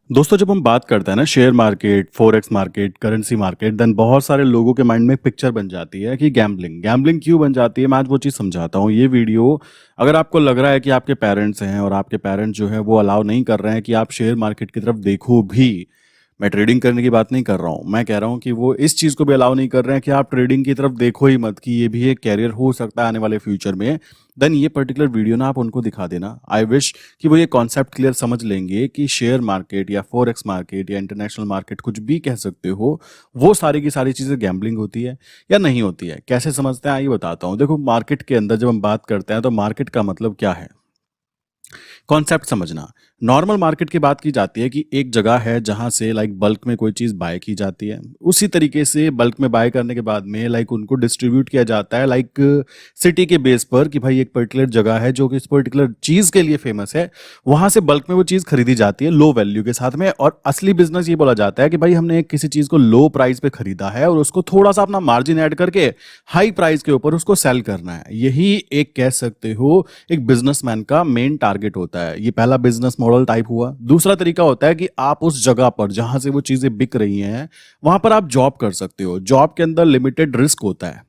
दोस्तों जब हम बात करते हैं ना share market, forex market, currency market, then बहुत सारे लोगों के माइंड में एक पिक्चर बन जाती है कि गैम्बलिंग गैम्बलिंग क्यों बन जाती है। मैं आज वो चीज़ समझाता हूँ। ये वीडियो अगर आपको लग रहा है कि आपके पेरेंट्स हैं और आपके पेरेंट्स जो है वो अलाउ नहीं कर रहे हैं कि आप शेयर मार्केट की तरफ देखो भी, मैं ट्रेडिंग करने की बात नहीं कर रहा हूँ, मैं कह रहा हूँ कि वो इस चीज़ को भी अलाउ नहीं कर रहे हैं कि आप ट्रेडिंग की तरफ देखो ही मत, कि ये भी एक कैरियर हो सकता है आने वाले फ्यूचर में। देन ये पर्टिकुलर वीडियो ना आप उनको दिखा देना। आई विश कि वो ये कॉन्सेप्ट क्लियर समझ लेंगे कि शेयर मार्केट या फॉरेक्स मार्केट या इंटरनेशनल मार्केट, कुछ भी कह सकते हो, वो सारी की सारी चीज़ें गैम्बलिंग होती है या नहीं होती है। कैसे समझते हैं आइए बताता हूँ। देखो, मार्केट के अंदर जब हम बात करते हैं तो मार्केट का मतलब क्या है, कॉन्सेप्ट समझना। नॉर्मल मार्केट की बात की जाती है कि एक जगह है जहां से लाइक बल्क में कोई चीज बाय की जाती है, उसी तरीके से बल्क में बाय करने के बाद में लाइक उनको डिस्ट्रीब्यूट किया जाता है लाइक सिटी के बेस पर, कि भाई एक पर्टिकुलर जगह है जो कि इस पर्टिकुलर चीज के लिए फेमस है, वहां से बल्क में वो चीज खरीदी जाती है लो वैल्यू के साथ में। और असली बिजनेस ये बोला जाता है कि भाई हमने किसी चीज को लो प्राइस पे खरीदा है और उसको थोड़ा सा अपना मार्जिन ऐड करके हाई प्राइस के ऊपर उसको सेल करना है। यही एक कह सकते हो एक बिजनेसमैन का मेन टारगेट होता है। ये पहला बिजनेस मॉडल टाइप हुआ। दूसरा तरीका होता है कि आप उस जगह पर जहां से वो चीजें बिक रही हैं वहां पर आप जॉब कर सकते हो। जॉब के अंदर लिमिटेड रिस्क होता है।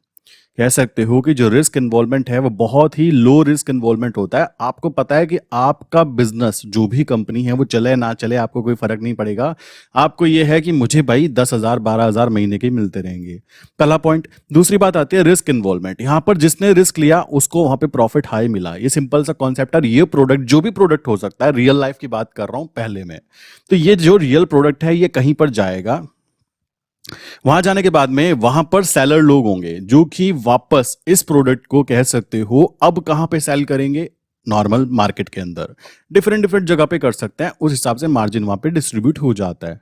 कह सकते हो कि जो रिस्क इन्वॉल्वमेंट है वो बहुत ही लो रिस्क इन्वॉल्वमेंट होता है। आपको पता है कि आपका बिजनेस जो भी कंपनी है वो चले ना चले आपको कोई फर्क नहीं पड़ेगा। आपको ये है कि मुझे भाई 10,000 12,000 महीने के मिलते रहेंगे। पहला पॉइंट। दूसरी बात आती है रिस्क इन्वॉल्वमेंट। यहां पर जिसने रिस्क लिया उसको वहां पे प्रॉफिट हाई मिला। ये सिंपल सा कॉन्सेप्ट है। ये प्रोडक्ट जो भी प्रोडक्ट हो सकता है, रियल लाइफ की बात कर रहा हूं पहले में, तो ये जो रियल प्रोडक्ट है ये कहीं पर जाएगा। वहां जाने के बाद में वहां पर सेलर लोग होंगे जो कि वापस इस प्रोडक्ट को कह सकते हो अब कहां पे सेल करेंगे, नॉर्मल मार्केट के अंदर डिफरेंट डिफरेंट जगह पे कर सकते हैं। उस हिसाब से मार्जिन वहां पे डिस्ट्रीब्यूट हो जाता है।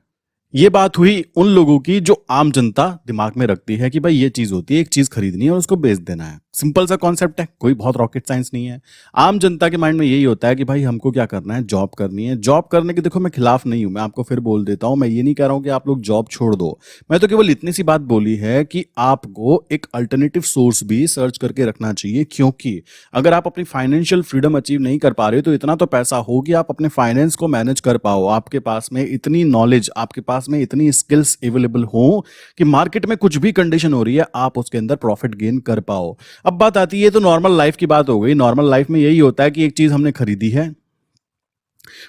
ये बात हुई उन लोगों की जो आम जनता दिमाग में रखती है कि भाई ये चीज होती है, एक चीज खरीदनी है और उसको बेच देना है। सिंपल सा कॉन्सेप्ट है, कोई बहुत रॉकेट साइंस नहीं है। आम जनता के माइंड में यही होता है कि भाई हमको क्या करना है, जॉब करनी है। जॉब करने के देखो मैं खिलाफ नहीं हूं, मैं आपको फिर बोल देता हूं, मैं ये नहीं कह रहा हूं कि आप लोग जॉब छोड़ दो। मैं तो केवल इतनी सी बात बोली है कि आपको एक अल्टरनेटिव सोर्स भी सर्च करके रखना चाहिए, क्योंकि अगर आप अपनी फाइनेंशियल फ्रीडम अचीव नहीं कर पा रहे हो तो इतना तो पैसा हो कि आप अपने फाइनेंस को मैनेज कर पाओ, आपके पास में इतनी नॉलेज, आपके पास में इतनी स्किल्स अवेलेबल हो कि मार्केट में कुछ भी कंडीशन हो रही है आप उसके अंदर प्रॉफिट गेन कर पाओ। अब बात आती है, तो नॉर्मल लाइफ की बात हो गई। नॉर्मल लाइफ में यही होता है कि एक चीज हमने खरीदी है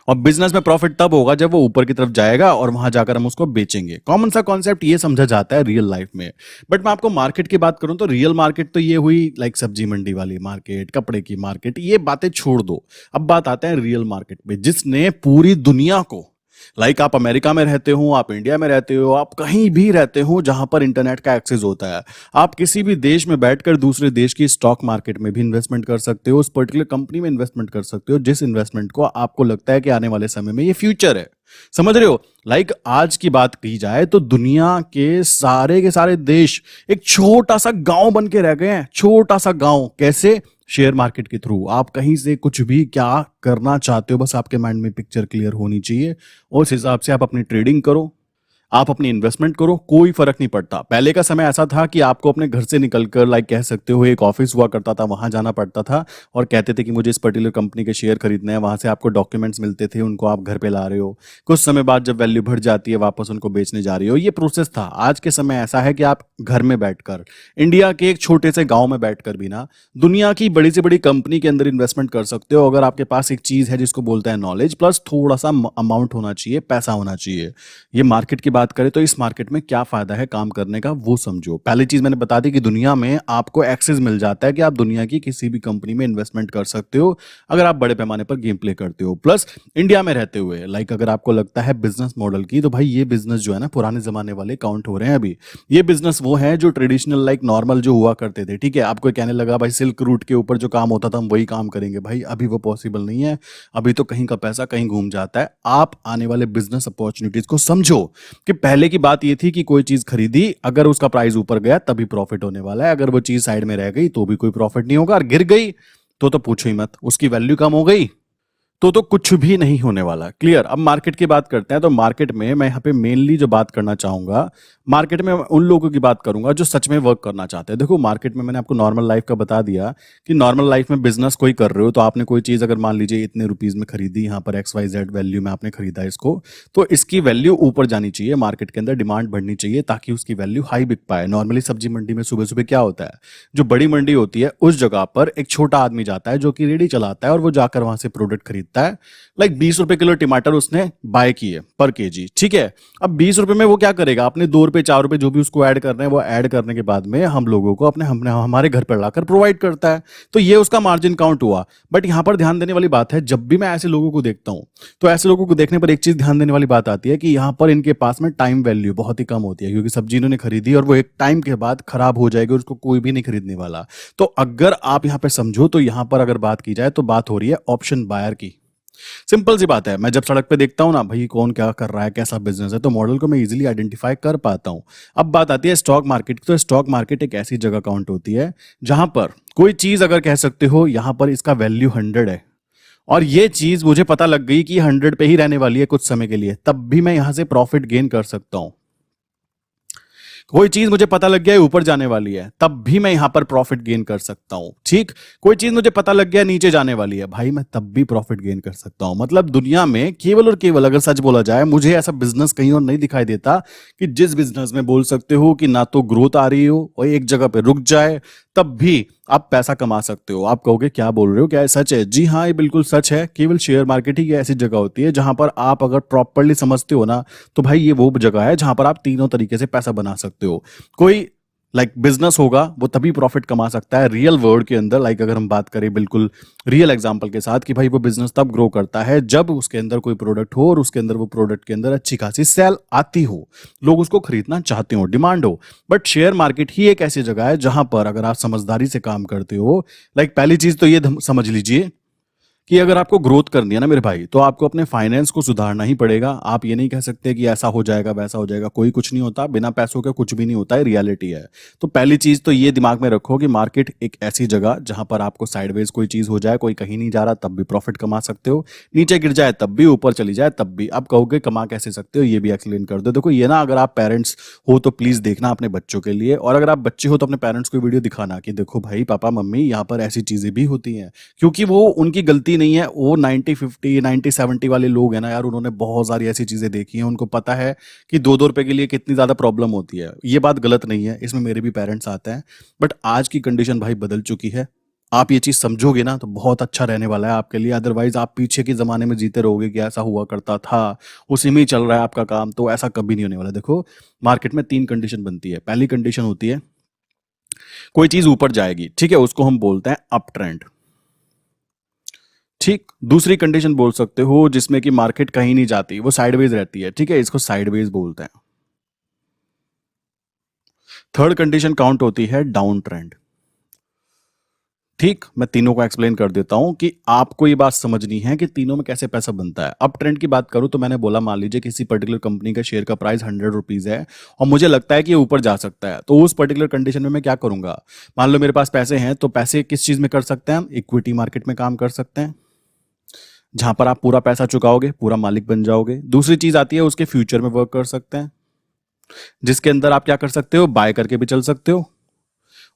और बिजनेस में प्रॉफिट तब होगा जब वो ऊपर की तरफ जाएगा और वहां जाकर हम उसको बेचेंगे। कॉमन सा कॉन्सेप्ट ये समझा जाता है रियल लाइफ में। बट मैं आपको मार्केट की बात करूं तो रियल मार्केट तो ये हुई लाइक सब्जी मंडी वाली मार्केट, कपड़े की मार्केट, ये बातें छोड़ दो। अब बात आते हैं रियल मार्केट पे, जिसने पूरी दुनिया को, लाइक आप अमेरिका में रहते हो, आप इंडिया में रहते हो, आप कहीं भी रहते हो जहां पर इंटरनेट का एक्सेस होता है, आप किसी भी देश में बैठकर दूसरे देश की स्टॉक मार्केट में भी इन्वेस्टमेंट कर सकते हो, उस पर्टिकुलर कंपनी में इन्वेस्टमेंट कर सकते हो जिस इन्वेस्टमेंट को आपको लगता है कि आने वाले समय में ये फ्यूचर है। समझ रहे हो? लाइक आज की बात की जाए तो दुनिया के सारे देश एक छोटा सा गांव बन के रह गए हैं। छोटा सा गांव कैसे? शेयर मार्केट के थ्रू। आप कहीं से कुछ भी क्या करना चाहते हो, बस आपके माइंड में पिक्चर क्लियर होनी चाहिए। उस हिसाब से आप अपनी ट्रेडिंग करो, आप अपनी इन्वेस्टमेंट करो, कोई फर्क नहीं पड़ता। पहले का समय ऐसा था कि आपको अपने घर से निकलकर लाइक कह सकते हो एक ऑफिस हुआ करता था, वहां जाना पड़ता था और कहते थे कि मुझे इस पर्टिकुलर कंपनी के शेयर खरीदने हैं। वहां से आपको डॉक्यूमेंट्स मिलते थे, उनको आप घर पे ला रहे हो, कुछ समय बाद जब वैल्यू बढ़ जाती है वापस उनको बेचने जा रही हो। ये प्रोसेस था। आज के समय ऐसा है कि आप घर में बैठकर, इंडिया के एक छोटे से गाँव में बैठकर भी ना दुनिया की बड़ी से बड़ी कंपनी के अंदर इन्वेस्टमेंट कर सकते हो, अगर आपके पास एक चीज है जिसको बोलते हैं नॉलेज प्लस थोड़ा सा अमाउंट होना चाहिए, पैसा होना चाहिए। ये मार्केट की बात करें तो इस मार्केट में क्या फायदा है काम करने का वो समझो। पहली चीज मैंने बता दी कि दुनिया में आपको एक्सेस मिल जाता है कि आप दुनिया की किसी भी कंपनी में इन्वेस्टमेंट कर सकते हो अगर आप बड़े पैमाने पर गेम प्ले करते हो। प्लस इंडिया में रहते हुए लाइक अगर आपको लगता है बिजनेस मॉडल की, तो भाई ये बिजनेस जो है ना पुराने जमाने वाले काउंट हो रहे हैं अभी। ये बिजनेस वो है जो ट्रेडिशनल लाइक नॉर्मल जो हुआ करते थे। ठीक है, आपको कहने लगा भाई सिल्क रूट के ऊपर जो काम होता था हम वही काम करेंगे, भाई अभी वो पॉसिबल नहीं है। अभी तो कहीं का पैसा कहीं घूम जाता है। आप आने वाले बिजनेस अपॉर्चुनिटीज को समझो कि पहले की बात ये थी कि कोई चीज खरीदी, अगर उसका प्राइस ऊपर गया तभी प्रॉफिट होने वाला है, अगर वो चीज साइड में रह गई तो भी कोई प्रॉफिट नहीं होगा, और गिर गई तो पूछो ही मत, उसकी वैल्यू कम हो गई तो कुछ भी नहीं होने वाला। क्लियर? अब मार्केट की बात करते हैं। तो मार्केट में मैं यहाँ पे मेनली जो बात करना चाहूंगा, मार्केट में उन लोगों की बात करूंगा जो सच में वर्क करना चाहते हैं। देखो मार्केट में मैंने आपको नॉर्मल लाइफ का बता दिया कि नॉर्मल लाइफ में बिजनेस कोई कर रहे हो तो आपने कोई चीज अगर मान लीजिए इतने रुपीज में खरीदी, यहाँ पर XYZ वैल्यू में आपने खरीदा इसको, तो इसकी वैल्यू ऊपर जानी चाहिए, मार्केट के अंदर डिमांड बढ़नी चाहिए ताकि उसकी वैल्यू हाई बिक पाए। नॉर्मली सब्जी मंडी में सुबह सुबह क्या होता है, जो बड़ी मंडी होती है उस जगह पर एक छोटा आदमी जाता है जो कि रेडी चलाता है और वो जाकर वहां से प्रोडक्ट खरीदता है। लाइक 20 रुपए किलो टमाटर उसने बाय किए पर केजी, ठीक है। अब 20 रुपए में वो क्या करेगा, अपने 2 रुपए 4 रुपए जो भी उसको ऐड करना है वो ऐड करने के बाद में हम लोगों को अपने हमारे घर पर लाकर प्रोवाइड करता है। तो ये उसका मार्जिन काउंट हुआ। बट यहां पर ध्यान देने वाली बात है, जब भी मैं ऐसे लोगों को देखता हूं तो ऐसे लोगों को देखने पर एक चीज ध्यान देने वाली बात आती है कि यहां पर इनके पास में टाइम वैल्यू बहुत ही कम होती है, क्योंकि सब्जी इन्होंने खरीदी और वो एक टाइम के बाद खराब हो जाएगी और उसको कोई भी नहीं खरीदने वाला। तो अगर आप यहां पर समझो तो यहां पर अगर बात की जाए तो बात हो रही है ऑप्शन बायर की। सिंपल सी बात है, मैं जब सड़क पे देखता हूं ना भाई कौन क्या कर रहा है, कैसा बिजनेस है, तो मॉडल को मैं इजीली आइडेंटिफाई कर पाता हूं। अब बात आती है स्टॉक मार्केट की। तो स्टॉक मार्केट एक ऐसी जगह काउंट होती है जहां पर कोई चीज अगर कह सकते हो यहां पर इसका वैल्यू 100 है और ये चीज मुझे पता लग गई कि 100 पे ही रहने वाली है कुछ समय के लिए, तब भी मैं यहां से प्रॉफिट गेन कर सकता हूं। कोई चीज मुझे पता लग गया है ऊपर जाने वाली है, तब भी मैं यहां पर प्रॉफिट गेन कर सकता हूं, ठीक। कोई चीज मुझे पता लग गया नीचे जाने वाली है, भाई मैं तब भी प्रॉफिट गेन कर सकता हूं। मतलब दुनिया में केवल और केवल अगर सच बोला जाए, मुझे ऐसा बिजनेस कहीं और नहीं दिखाई देता कि जिस बिजनेस में बोल सकते हो कि ना तो ग्रोथ आ रही हो और एक जगह पे रुक जाए, तब भी आप पैसा कमा सकते हो। आप कहोगे क्या बोल रहे हो, क्या ये सच है? जी हाँ, ये बिल्कुल सच है। केवल शेयर मार्केट ही ऐसी जगह होती है जहां पर आप अगर प्रॉपरली समझते हो ना, तो भाई ये वो जगह है जहां पर आप तीनों तरीके से पैसा बना सकते हो। कोई बिजनेस होगा वो तभी प्रॉफिट कमा सकता है रियल वर्ल्ड के अंदर। अगर हम बात करें बिल्कुल रियल एग्जांपल के साथ कि भाई वो बिजनेस तब ग्रो करता है जब उसके अंदर कोई प्रोडक्ट हो और उसके अंदर वो प्रोडक्ट के अंदर अच्छी खासी सेल आती हो, लोग उसको खरीदना चाहते हो, डिमांड हो। बट शेयर मार्केट ही एक ऐसी जगह है जहां पर अगर आप समझदारी से काम करते हो, पहली चीज तो ये समझ लीजिए कि अगर आपको ग्रोथ करनी है ना मेरे भाई, तो आपको अपने फाइनेंस को सुधारना ही पड़ेगा। आप ये नहीं कह सकते कि ऐसा हो जाएगा वैसा हो जाएगा, कोई कुछ नहीं होता, बिना पैसों के कुछ भी नहीं होता है, रियलिटी है। तो पहली चीज तो ये दिमाग में रखो कि मार्केट एक ऐसी जगह जहां पर आपको साइडवेज कोई चीज हो जाए, कोई कहीं नहीं जा रहा तब भी प्रॉफिट कमा सकते हो, नीचे गिर जाए तब भी, ऊपर चली जाए तब भी। आप कहोगे कमा कैसे सकते हो, ये भी एक्सप्लेन कर दो। देखो ये ना, अगर आप पेरेंट्स हो तो प्लीज देखना अपने बच्चों के लिए, और अगर आप बच्चे हो तो अपने पेरेंट्स को वीडियो दिखाना कि देखो भाई पापा मम्मी यहाँ पर ऐसी चीजें भी होती हैं, क्योंकि वो उनकी गलती नहीं है। वो 90-50 90-70 वाले लोग हैं ना यार, उन्होंने बहुत सारी ऐसी चीजें देखी हैं, उनको पता है कि 2-2 रुपए के लिए कितनी ज्यादा प्रॉब्लम होती है। ये बात गलत नहीं है, इसमें मेरे भी पेरेंट्स आते हैं। बट आज की कंडीशन भाई बदल चुकी है। आप ये चीज समझोगे ना तो बहुत अच्छा रहने वाला है आपके लिए। अदरवाइज आप पीछे के जमाने में जीते रहोगे कि ऐसा हुआ करता था, उसी में ही चल रहा है आपका काम, तो ऐसा कभी नहीं होने वाला। देखो मार्केट में 3 कंडीशन बनती है। पहली कंडीशन होती है कोई चीज ऊपर जाएगी, ठीक है, उसको हम बोलते हैं अप ट्रेंड, ठीक। दूसरी कंडीशन बोल सकते हो जिसमें कि मार्केट कहीं नहीं जाती, वो साइडवेज रहती है, ठीक है, इसको साइडवेज बोलते हैं। थर्ड कंडीशन काउंट होती है डाउन ट्रेंड, ठीक। मैं तीनों को एक्सप्लेन कर देता हूं कि आपको ये बात समझनी है कि तीनों में कैसे पैसा बनता है। अप ट्रेंड की बात करूं तो मैंने बोला मान लीजिए किसी पर्टिकुलर कंपनी का शेयर का प्राइस 100 रुपीज है और मुझे लगता है कि ये ऊपर जा सकता है, तो उस पर्टिकुलर कंडीशन में मैं क्या करूंगा, मान लो मेरे पास पैसे हैं, तो पैसे किस चीज में कर सकते हैं हम, इक्विटी मार्केट में काम कर सकते हैं, जहां पर आप पूरा पैसा चुकाओगे, पूरा मालिक बन जाओगे। दूसरी चीज आती है उसके फ्यूचर में वर्क कर सकते हैं, जिसके अंदर आप क्या कर सकते हो, बाय करके भी चल सकते हो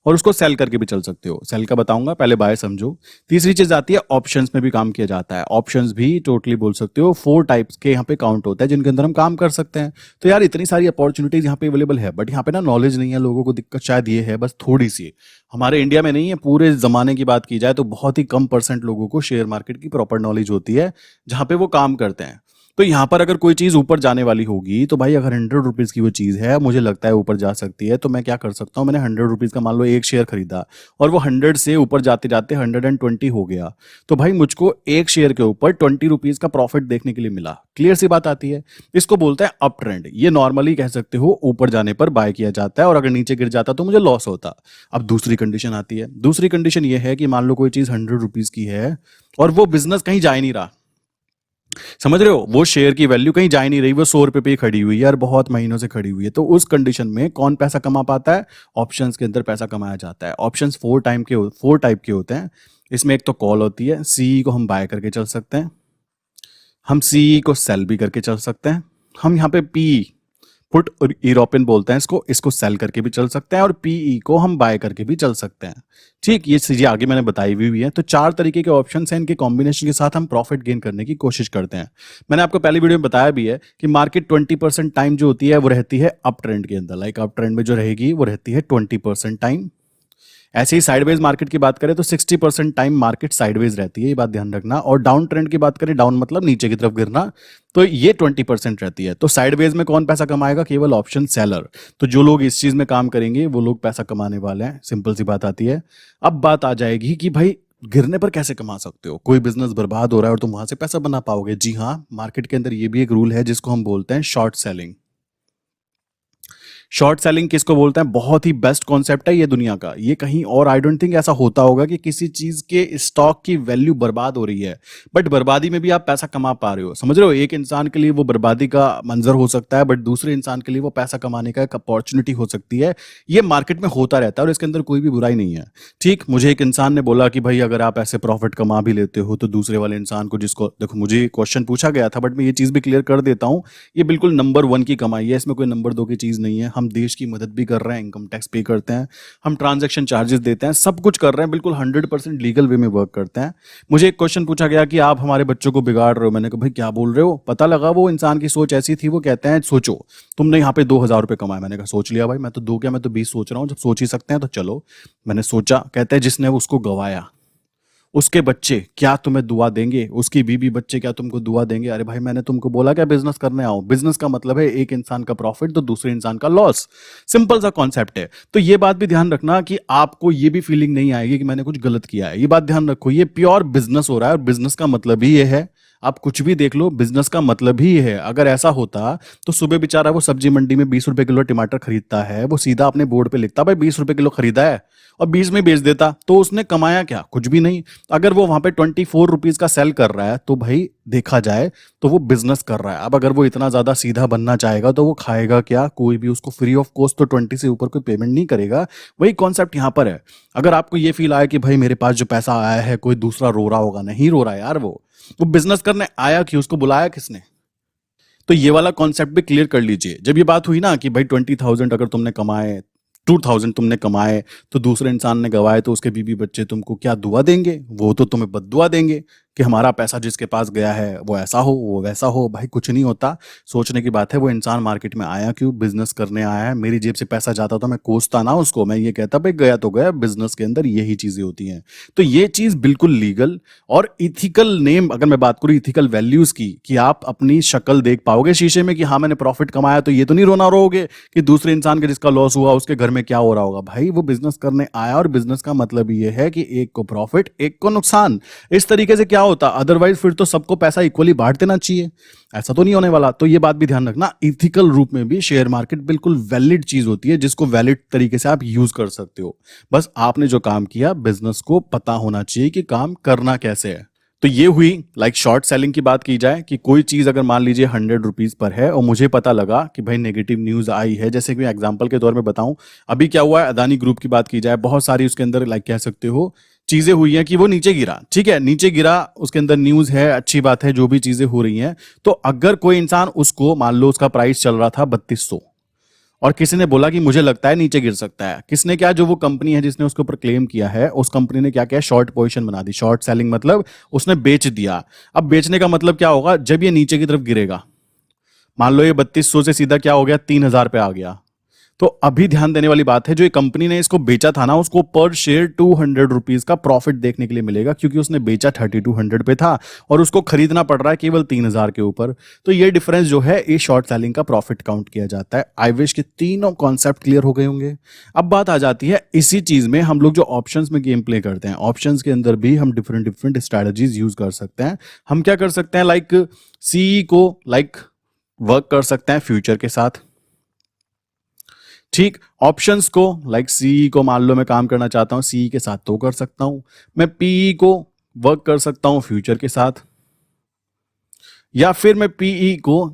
और उसको सेल करके भी चल सकते हो। सेल का बताऊंगा, पहले बाय समझो। तीसरी चीज आती है ऑप्शंस में भी काम किया जाता है। ऑप्शंस भी टोटली बोल सकते हो 4 टाइप्स के यहाँ पे काउंट होता है जिनके अंदर हम काम कर सकते हैं। तो यार इतनी सारी अपॉर्चुनिटीज यहाँ पे अवेलेबल है, बट यहाँ पे ना नॉलेज नहीं है लोगों को। दिक्कत शायद ये है बस थोड़ी सी, हमारे इंडिया में नहीं है, पूरे जमाने की बात की जाए तो बहुत ही कम % लोगों को शेयर मार्केट की प्रॉपर नॉलेज होती है जहां पे वो काम करते हैं। तो यहां पर अगर कोई चीज ऊपर जाने वाली होगी तो भाई अगर 100 रुपीज की वो चीज है, मुझे लगता है ऊपर जा सकती है, तो मैं क्या कर सकता हूं, मैंने 100 रुपीज का मान लो एक शेयर खरीदा और वो 100 से ऊपर जाते जाते 120 हो गया, तो भाई मुझको एक शेयर के ऊपर 20 रुपीज का प्रॉफिट देखने के लिए मिला। क्लियर सी बात आती है। इसको बोलते हैं अप ट्रेंड। ये नॉर्मली कह सकते हो ऊपर जाने पर बाय किया जाता है और अगर नीचे गिर जाता तो मुझे लॉस होता। अब दूसरी कंडीशन आती है। दूसरी कंडीशन ये है कि मान लो कोई चीज 100 रुपीज की है और वो बिजनेस कहीं जा ही नहीं रहा, समझ रहे हो, वो शेयर की वैल्यू कहीं जा ही नहीं रही, वो 100 रुपए पे ही खड़ी हुई है और बहुत महीनों से खड़ी हुई है। तो उस कंडीशन में कौन पैसा कमा पाता है, ऑप्शंस के अंदर पैसा कमाया जाता है। ऑप्शंस 4 टाइप के होते हैं। इसमें एक तो कॉल होती है, सीई को हम बाय करके चल सकते हैं, हम सीई को सेल भी करके चल सकते हैं, हम यहाँ पे पी पुट और यूरोपियन बोलते हैं इसको, इसको सेल करके भी चल सकते हैं और पीई को हम बाय करके भी चल सकते हैं। ठीक, ये चीजें आगे मैंने बताई हुई है। तो 4 तरीके के ऑप्शन हैं, इनके कॉम्बिनेशन के साथ हम प्रॉफिट गेन करने की कोशिश करते हैं। मैंने आपको पहली वीडियो में बताया भी है कि मार्केट 20% टाइम जो होती है वो रहती है अप ट्रेंड के अंदर, लाइक अप ट्रेंड में जो रहेगी वो रहती है 20% टाइम। ऐसे ही साइडवेज मार्केट की बात करें तो 60% टाइम मार्केट साइडवेज रहती है, ये बात ध्यान रखना। और डाउन ट्रेंड की बात करें, डाउन मतलब नीचे की तरफ गिरना, तो ये 20% रहती है। तो साइडवेज में कौन पैसा कमाएगा? केवल ऑप्शन सेलर। तो जो लोग इस चीज में काम करेंगे वो लोग पैसा कमाने वाले हैं, सिंपल सी बात आती है। अब बात आ जाएगी कि भाई गिरने पर कैसे कमा सकते हो? कोई बिजनेस बर्बाद हो रहा है और तुम वहां से पैसा बना पाओगे? जी हाँ, मार्केट के अंदर ये भी एक रूल है जिसको हम बोलते हैं शॉर्ट सेलिंग। शॉर्ट सेलिंग किसको बोलते हैं? बहुत ही बेस्ट कॉन्सेप्ट है ये दुनिया का। ये कहीं और आई डोंट थिंक ऐसा होता होगा कि किसी चीज के स्टॉक की वैल्यू बर्बाद हो रही है बट बर्बादी में भी आप पैसा कमा पा रहे हो। समझ रहे हो? एक इंसान के लिए वो बर्बादी का मंजर हो सकता है बट दूसरे इंसान के लिए वो पैसा कमाने का एक अपॉर्चुनिटी हो सकती है। ये मार्केट में होता रहता है और इसके अंदर कोई भी बुराई नहीं है। ठीक, मुझे एक इंसान ने बोला कि भाई अगर आप ऐसे प्रॉफिट कमा भी लेते हो तो दूसरे वाले इंसान को, जिसको देखो मुझे क्वेश्चन पूछा गया था बट मैं ये चीज भी क्लियर कर देता हूँ, ये बिल्कुल नंबर 1 की कमाई है, इसमें कोई नंबर 2 की चीज नहीं है। हम देश की मदद भी कर रहे हैं, इनकम टैक्स पे करते हैं, हम ट्रांजैक्शन चार्जेस देते हैं, सब कुछ कर रहे हैं, बिल्कुल 100% लीगल वे में वर्क करते हैं। मुझे एक क्वेश्चन पूछा गया कि आप हमारे बच्चों को बिगाड़ रहे हो। मैंने कहा भाई क्या बोल रहे हो? पता लगा वो इंसान की सोच ऐसी थी, वो कहते हैं सोचो तुमने यहाँ पे 2,000 रुपये कमाए। मैंने कहा सोच लिया भाई, मैं तो 2 क्या, मैं तो 20 सोच रहा हूँ। जब सोच ही सकते हैं तो चलो। मैंने सोचा, कहते हैं जिसने उसको गवाया उसके बच्चे क्या तुम्हें दुआ देंगे? उसकी बीबी बच्चे क्या तुमको दुआ देंगे? अरे भाई मैंने तुमको बोला क्या बिजनेस करने आओ? बिजनेस का मतलब है एक इंसान का प्रॉफिट तो दूसरे इंसान का लॉस। सिंपल सा कॉन्सेप्ट है। तो ये बात भी ध्यान रखना कि आपको ये भी फीलिंग नहीं आएगी कि मैंने कुछ गलत किया है। ये बात ध्यान रखो, ये प्योर बिजनेस हो रहा है और बिजनेस का मतलब ही ये है। आप कुछ भी देख लो, बिजनेस का मतलब ही ये है। अगर ऐसा होता तो सुबह बेचारा वो सब्जी मंडी में 20 रुपए किलो टमाटर खरीदता है, वो सीधा अपने बोर्ड पे लिखता भाई 20 रुपए किलो खरीदा है और 20 में बेच देता, तो उसने कमाया क्या? कुछ भी नहीं। अगर वो वहां पे 24 रुपीज का सेल कर रहा है तो भाई देखा जाए तो वो बिजनेस कर रहा है। अब अगर वो इतना ज्यादा सीधा बनना चाहेगा तो वो खाएगा क्या? कोई भी उसको फ्री ऑफ कॉस्ट तो 20 से ऊपर कोई पेमेंट नहीं करेगा। वही कॉन्सेप्ट यहां पर है। अगर आपको ये फील आया कि भाई मेरे पास जो पैसा आया है कोई दूसरा रो रहा होगा, नहीं रो रहा यार, वो बिजनेस करने आया कि उसको बुलाया किसने? तो ये वाला कॉन्सेप्ट भी क्लियर कर लीजिए। जब ये बात हुई ना कि भाई 20,000 अगर तुमने कमाए, 2,000 तुमने कमाए तो दूसरे इंसान ने गवाए, तो उसके बीबी बच्चे तुमको क्या दुआ देंगे? वो तो तुम्हें बद्दुआ देंगे कि हमारा पैसा जिसके पास गया है वो ऐसा हो वो वैसा हो। भाई कुछ नहीं होता। सोचने की बात है, वो इंसान मार्केट में आया क्यों? बिजनेस करने आया है। मेरी जेब से पैसा जाता तो मैं कोसता ना उसको, मैं ये कहता भाई गया तो गया। बिजनेस के अंदर यही चीजें होती हैं। तो ये चीज बिल्कुल लीगल और इथिकल नेम, अगर मैं बात करूं इथिकल वैल्यूज की, कि आप अपनी शक्ल देख पाओगे शीशे में कि हाँ मैंने प्रॉफिट कमाया, तो ये तो नहीं रोना रोगे कि दूसरे इंसान के जिसका लॉस हुआ उसके घर में क्या हो रहा होगा। भाई वो बिजनेस करने आया और बिजनेस का मतलब ये है कि एक को प्रॉफिट एक को नुकसान। इस तरीके से क्या होता? अदरवाइज फिर तो सबको पैसा इक्वली बांट देना चाहिए, ऐसा तो नहीं होने वाला। तो ये बात भी ध्यान रखना, इथिकल रूप में भी शेयर मार्केट बिल्कुल वैलिड चीज होती है जिसको वैलिड तरीके से आप यूज कर सकते हो। बस आपने जो काम किया, बिजनेस को पता होना चाहिए कि काम करना कैसे है। तो ये हुई लाइक शॉर्ट सेलिंग की बात की जाए कि कोई चीज अगर मान लीजिए 100 रुपीज पर है और मुझे पता लगा कि भाई नेगेटिव न्यूज आई है। जैसे कि एग्जांपल के तौर में बताऊं, अभी क्या हुआ है, अदानी ग्रुप की बात की जाए, बहुत सारी उसके अंदर लाइक कह सकते हो चीजें हुई हैं कि वो नीचे गिरा। ठीक है, नीचे गिरा, उसके अंदर न्यूज है, अच्छी बात है, जो भी चीजें हो रही हैं। तो अगर कोई इंसान उसको, मान लो उसका प्राइस चल रहा था 3200 और किसी ने बोला कि मुझे लगता है नीचे गिर सकता है, किसने क्या, जो वो कंपनी है जिसने उसके ऊपर क्लेम किया है, उस कंपनी ने क्या किया, शॉर्ट पोजीशन बना दी। शॉर्ट सेलिंग मतलब उसने बेच दिया। अब बेचने का मतलब क्या होगा? जब ये नीचे की तरफ गिरेगा, मान लो ये 3200 से सीधा क्या हो गया, 3,000 पे आ गया, तो अभी ध्यान देने वाली बात है, जो ये कंपनी ने इसको बेचा था ना, उसको पर शेयर 200 रुपीज का प्रॉफिट देखने के लिए मिलेगा, क्योंकि उसने बेचा 3200 पे था और उसको खरीदना पड़ रहा है केवल 3,000 के ऊपर। तो ये डिफरेंस जो है, ये शॉर्ट सेलिंग का प्रॉफिट काउंट किया जाता है। आई विश के तीनों कॉन्सेप्ट क्लियर हो गए होंगे। अब बात आ जाती है इसी चीज में, हम लोग जो ऑप्शंस में गेम प्ले करते हैं, ऑप्शंस के अंदर भी हम डिफरेंट डिफरेंट स्ट्रैटेजीज यूज कर सकते हैं। हम क्या कर सकते हैं, लाइक सीई को लाइक वर्क कर सकते हैं फ्यूचर के साथ। ठीक, ऑप्शंस को लाइक सीई को, मान लो मैं काम करना चाहता हूं सीई के साथ तो कर सकता हूं। मैं पीई को वर्क कर सकता हूं फ्यूचर के साथ, या फिर मैं पीई को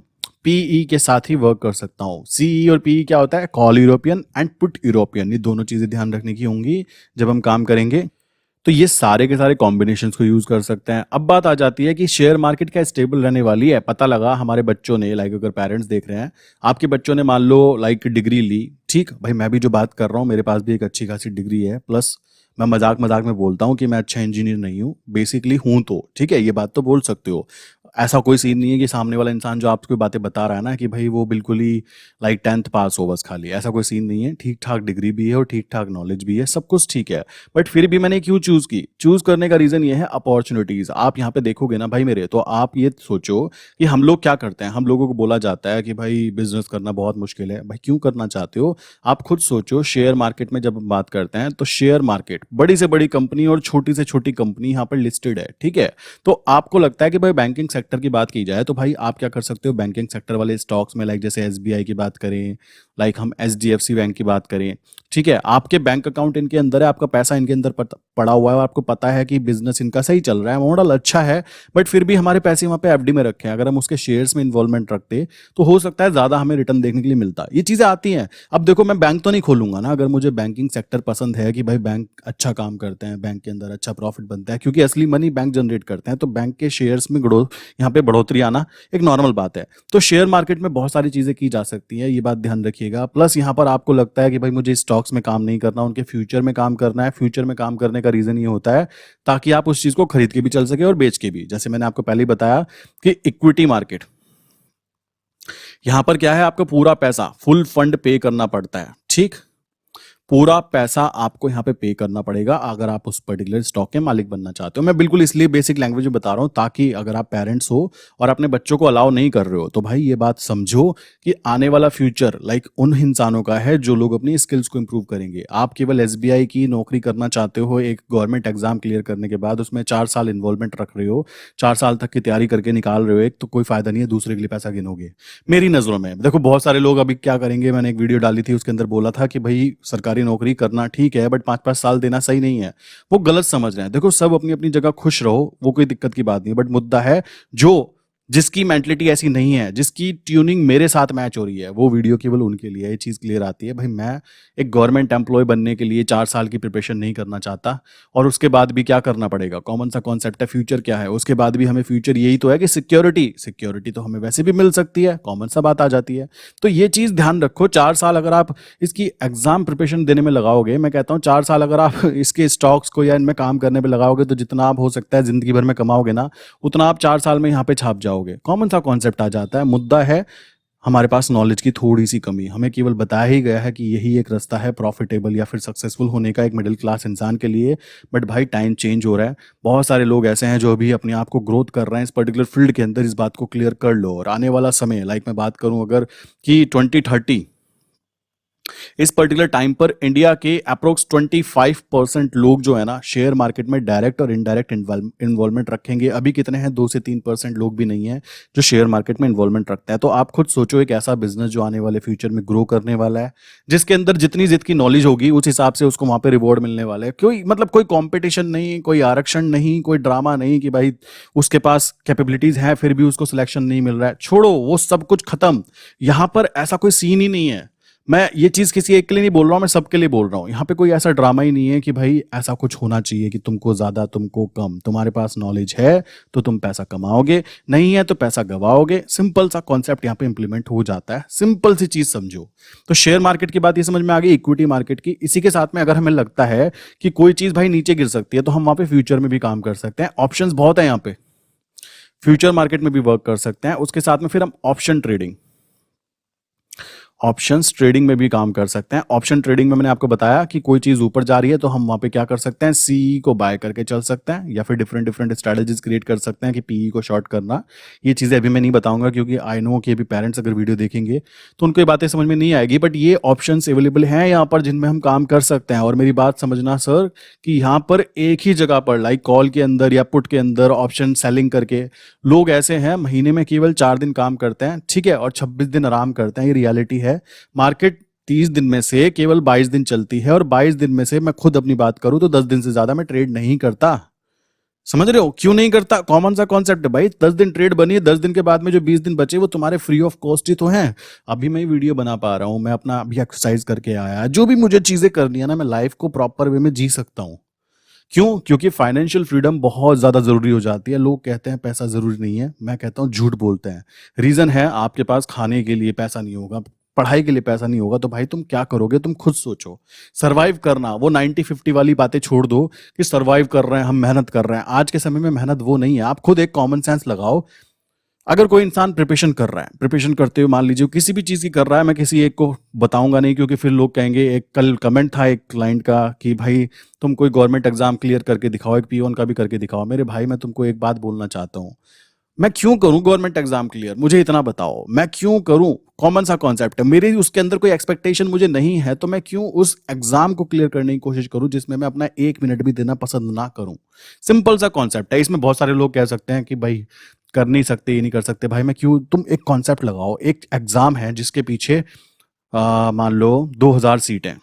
पीई के साथ ही वर्क कर सकता हूं। सीई और पीई क्या होता है? Call European and put European. ये दोनों चीजें ध्यान रखने की होंगी जब हम काम करेंगे। तो ये सारे के सारे कॉम्बिनेशंस को यूज कर सकते हैं। अब बात आ जाती है कि शेयर मार्केट क्या स्टेबल रहने वाली है। पता लगा हमारे बच्चों ने, लाइक अगर पेरेंट्स देख रहे हैं, आपके बच्चों ने मान लो लाइक डिग्री ली, ठीक भाई, मैं भी जो बात कर रहा हूँ मेरे पास भी एक अच्छी खासी डिग्री है, प्लस मैं मजाक मजाक में बोलता हूँ कि मैं अच्छा इंजीनियर नहीं हूँ, बेसिकली हूँ, तो ठीक है, ये बात तो बोल सकते हो। ऐसा कोई सीन नहीं है कि सामने वाला इंसान जो आपको बातें बता रहा है ना कि भाई वो बिल्कुल ही लाइक 10th पास हो बस खाली, ऐसा कोई सीन नहीं है। ठीक ठाक डिग्री भी है और ठीक ठाक नॉलेज भी है, सब कुछ ठीक है। बट फिर भी मैंने क्यों चूज की, चूज करने का रीजन ये है अपॉर्चुनिटीज। आप यहाँ पे देखोगे ना भाई मेरे, तो आप ये सोचो कि हम लोग क्या करते हैं। हम लोगों को बोला जाता है कि भाई बिजनेस करना बहुत मुश्किल है। भाई क्यों करना चाहते हो, आप खुद सोचो। शेयर मार्केट में जब हम बात करते हैं तो शेयर मार्केट बड़ी से बड़ी कंपनी और छोटी से छोटी कंपनी यहाँ पर लिस्टेड है, ठीक है। तो आपको लगता है कि भाई बैंकिंग सेक्टर की बात की जाए तो भाई आप क्या कर सकते हो, बैंकिंग सेक्टर वाले स्टॉक्स में, लाइक जैसे एसबीआई की बात करें, लाइक हम एचडीएफसी बैंक की बात करें, ठीक है, आपके बैंक अकाउंट इनके अंदर है, आपका पैसा इनके अंदर पड़ा हुआ है और आपको पता है कि बिजनेस इनका सही चल रहा है, मॉडल अच्छा है, बट फिर भी हमारे पैसे वहां पे एफडी में रखे हैं। अगर हम उसके शेयर्स में इन्वॉल्वमेंट रखते तो हो सकता है ज्यादा हमें रिटर्न देखने के लिए मिलता। ये चीजें आती हैं। अब देखो, मैं बैंक तो नहीं खोलूंगा ना अगर मुझे बैंकिंग सेक्टर पसंद है कि भाई बैंक अच्छा काम करते हैं, बैंक के अंदर अच्छा प्रॉफिट बनता है, क्योंकि असली मनी बैंक जनरेट करते हैं, तो बैंक के शेयर्स में यहाँ पे बढ़ोतरी आना एक नॉर्मल बात है। तो शेयर मार्केट में बहुत सारी चीजें की जा सकती हैं, ये बात ध्यान रखिएगा। प्लस यहाँ पर आपको लगता है कि भाई मुझे स्टॉक्स में काम नहीं करना, उनके फ्यूचर में काम करना है। फ्यूचर में काम करने का रीजन ये होता है ताकि आप उस चीज को खरीद के भी चल सके और बेच के भी। जैसे मैंने आपको पहले ही बताया कि इक्विटी मार्केट, यहां पर क्या है, आपको पूरा पैसा फुल फंड पे करना पड़ता है, ठीक, पूरा पैसा आपको यहाँ पे पे करना पड़ेगा अगर आप उस पर्टिकुलर स्टॉक के मालिक बनना चाहते हो। मैं बिल्कुल इसलिए बेसिक लैंग्वेज में बता रहा हूँ ताकि अगर आप पेरेंट्स हो और अपने बच्चों को अलाउ नहीं कर रहे हो तो भाई ये बात समझो कि आने वाला फ्यूचर लाइक उन इंसानों का है जो लोग अपनी स्किल्स को इंप्रूव करेंगे। आप केवल एसबीआई की नौकरी करना चाहते हो, एक गवर्नमेंट एग्जाम क्लियर करने के बाद उसमें 4 साल इन्वॉल्वमेंट रख रहे हो, 4 साल तक की तैयारी करके निकाल रहे हो एक, तो कोई फायदा नहीं है, दूसरे के लिए पैसा गिनोगे। मेरी नजरों में देखो बहुत सारे लोग अभी क्या करेंगे, मैंने एक वीडियो डाली थी उसके अंदर बोला था कि भाई सरकारी नौकरी करना ठीक है बट 5-5 साल देना सही नहीं है, वो गलत समझ रहे हैं। देखो सब अपनी अपनी जगह खुश रहो, वो कोई दिक्कत की बात नहीं है, बट मुद्दा है जो जिसकी मेंटलिटी ऐसी नहीं है, जिसकी ट्यूनिंग मेरे साथ मैच हो रही है, वो वीडियो केवल उनके लिए ये चीज क्लियर आती है। भाई मैं एक गवर्नमेंट एम्प्लॉय बनने के लिए 4 साल की प्रिपरेशन नहीं करना चाहता, और उसके बाद भी क्या करना पड़ेगा, कॉमन सा कॉन्सेप्ट है फ्यूचर क्या है, उसके बाद भी हमें फ्यूचर यही तो है कि सिक्योरिटी, सिक्योरिटी तो हमें वैसे भी मिल सकती है, कॉमन सा बात आ जाती है। तो ये चीज ध्यान रखो। 4 साल अगर आप इसकी एग्जाम प्रिपरेशन देने में लगाओगे, मैं कहता हूँ 4 साल अगर आप इसके स्टॉक्स को या इनमें काम करने पे लगाओगे तो जितना आप हो सकता है जिंदगी भर में कमाओगे ना, उतना आप 4 साल में यहाँ पे छाप जाओगे। कॉमन सा कॉन्सेप्ट आ जाता है। मुद्दा है हमारे पास नॉलेज की थोड़ी सी कमी। हमें केवल बताया ही गया है कि यही एक रास्ता है प्रॉफिटेबल या फिर सक्सेसफुल होने का एक मिडिल क्लास इंसान के लिए। बट भाई टाइम चेंज हो रहा है, बहुत सारे लोग ऐसे हैं जो अभी अपने आप को ग्रोथ कर रहे हैं इस पर्टिकुलर फील्ड के अंदर। इस बात को क्लियर कर लो, और आने वाला समय लाइक मैं बात करूं अगर कि 2030, इस पर्टिकुलर टाइम पर इंडिया के अप्रोक्स 25% लोग जो है ना शेयर मार्केट में डायरेक्ट और इनडायरेक्ट इन्वॉल्वमेंट रखेंगे। अभी कितने हैं, 2 से 3% लोग भी नहीं है जो शेयर मार्केट में इन्वॉल्वमेंट रखता है। तो आप खुद सोचो एक ऐसा बिजनेस जो आने वाले फ्यूचर में ग्रो करने वाला है, जिसके अंदर जितनी जित की नॉलेज होगी उस हिसाब से उसको वहां पे रिवॉर्ड मिलने वाला है। कोई मतलब कोई कॉम्पिटिशन नहीं, कोई आरक्षण नहीं, कोई ड्रामा नहीं कि भाई उसके पास कैपेबिलिटीज है फिर भी उसको सिलेक्शन नहीं मिल रहा है। छोड़ो वो सब कुछ खत्म, यहां पर ऐसा कोई सीन ही नहीं है। मैं ये चीज किसी एक के लिए नहीं बोल रहा हूं, मैं सबके लिए बोल रहा हूं। यहाँ पे कोई ऐसा ड्रामा ही नहीं है कि भाई ऐसा कुछ होना चाहिए कि तुमको ज्यादा तुमको कम। तुम्हारे पास नॉलेज है तो तुम पैसा कमाओगे, नहीं है तो पैसा गवाओगे। सिंपल सा कॉन्सेप्ट यहाँ पे इंप्लीमेंट हो जाता है। सिंपल सी चीज समझो। तो शेयर मार्केट की बात ये समझ में आ गई, इक्विटी मार्केट की। इसी के साथ में अगर हमें लगता है कि कोई चीज भाई नीचे गिर सकती है तो हम वहां पे फ्यूचर में भी काम कर सकते हैं। ऑप्शंस बहुत है यहाँ पे, फ्यूचर मार्केट में भी वर्क कर सकते हैं। उसके साथ में फिर हम ऑप्शन ट्रेडिंग, ऑप्शंस ट्रेडिंग में भी काम कर सकते हैं। ऑप्शन ट्रेडिंग में मैंने आपको बताया कि कोई चीज ऊपर जा रही है तो हम वहां पे क्या कर सकते हैं, सी को बाय करके चल सकते हैं, या फिर डिफरेंट डिफरेंट स्ट्रेटजीज क्रिएट कर सकते हैं कि पीई को शॉर्ट करना। ये चीजें अभी मैं नहीं बताऊंगा क्योंकि आई नो कि अभी पेरेंट्स अगर वीडियो देखेंगे तो उनको ये बातें समझ में नहीं आएगी। बट ये ऑप्शंस अवेलेबल हैं यहाँ पर जिनमें हम काम कर सकते हैं। और मेरी बात समझना सर कि यहाँ पर एक ही जगह पर लाइक कॉल के अंदर या पुट के अंदर ऑप्शन सेलिंग करके लोग ऐसे हैं महीने में केवल 4 दिन काम करते हैं, ठीक है, और 26 दिन आराम करते हैं। ये रियलिटी है। मार्केट 30 दिन में से केवल 22 दिन चलती है, और 22 दिन में से मैं खुद अपनी बात करूं तो 10 दिन से ज्यादा मैं ट्रेड नहीं करता। समझ रहे हो क्यों नहीं करता? कॉमन सा कॉन्सेप्ट है भाई। 10 दिन ट्रेड बनी है, 10 दिन के बाद में जो 20 दिन बचे वो तुम्हारे फ्री ऑफ कॉस्ट ही तो हैं। अभी मैं वीडियो बना पा रहा हूं, मैं अपना अभी एक्सरसाइज करके आया, जो भी मुझे चीजें करनी है ना, मैं लाइफ को प्रॉपर वे में जी सकता हूं। क्यों? क्योंकि फाइनेंशियल फ्रीडम बहुत ज़्यादा ज़रूरी हो जाती है। लोग कहते हैं पैसा ज़रूरी नहीं है, मैं कहता हूँ झूठ बोलते हैं। रीज़न है आपके पास खाने के लिए पैसा नहीं होगा, पढ़ाई के लिए पैसा नहीं होगा, तो भाई तुम क्या करोगे? तुम खुद सोचो। सर्वाइव करना, वो 90-50 वाली बातें छोड़ दो कि सर्वाइव कर रहे हैं, हम मेहनत कर रहे हैं। आज के समय में मेहनत वो नहीं है। आप खुद एक कॉमन सेंस लगाओ। अगर कोई इंसान प्रिपरेशन कर रहा है, प्रिपरेशन करते हुए मान लीजिए किसी भी चीज़ की कर रहा है, मैं किसी एक को बताऊंगा नहीं क्योंकि फिर लोग कहेंगे। एक कल कमेंट था एक क्लाइंट का कि भाई तुम कोई गवर्नमेंट एग्जाम क्लियर करके दिखाओ, एक पीओन का भी करके दिखाओ। मेरे भाई मैं तुमको एक बात बोलना चाहता हूँ, मैं क्यों करूं गवर्नमेंट एग्जाम क्लियर? मुझे इतना बताओ, मैं क्यों करूं? कॉमन सा कॉन्सेप्ट है, मेरे उसके अंदर कोई एक्सपेक्टेशन मुझे नहीं है, तो मैं क्यों उस एग्जाम को क्लियर करने की कोशिश करूं जिसमें मैं अपना 1 मिनट भी देना पसंद ना करूं? सिंपल सा कॉन्सेप्ट है। इसमें बहुत सारे लोग कह सकते हैं कि भाई कर नहीं सकते, ये नहीं कर सकते। भाई मैं क्यों? तुम एक कॉन्सेप्ट लगाओ, एक एग्जाम है जिसके पीछे मान लो 2000 सीटें,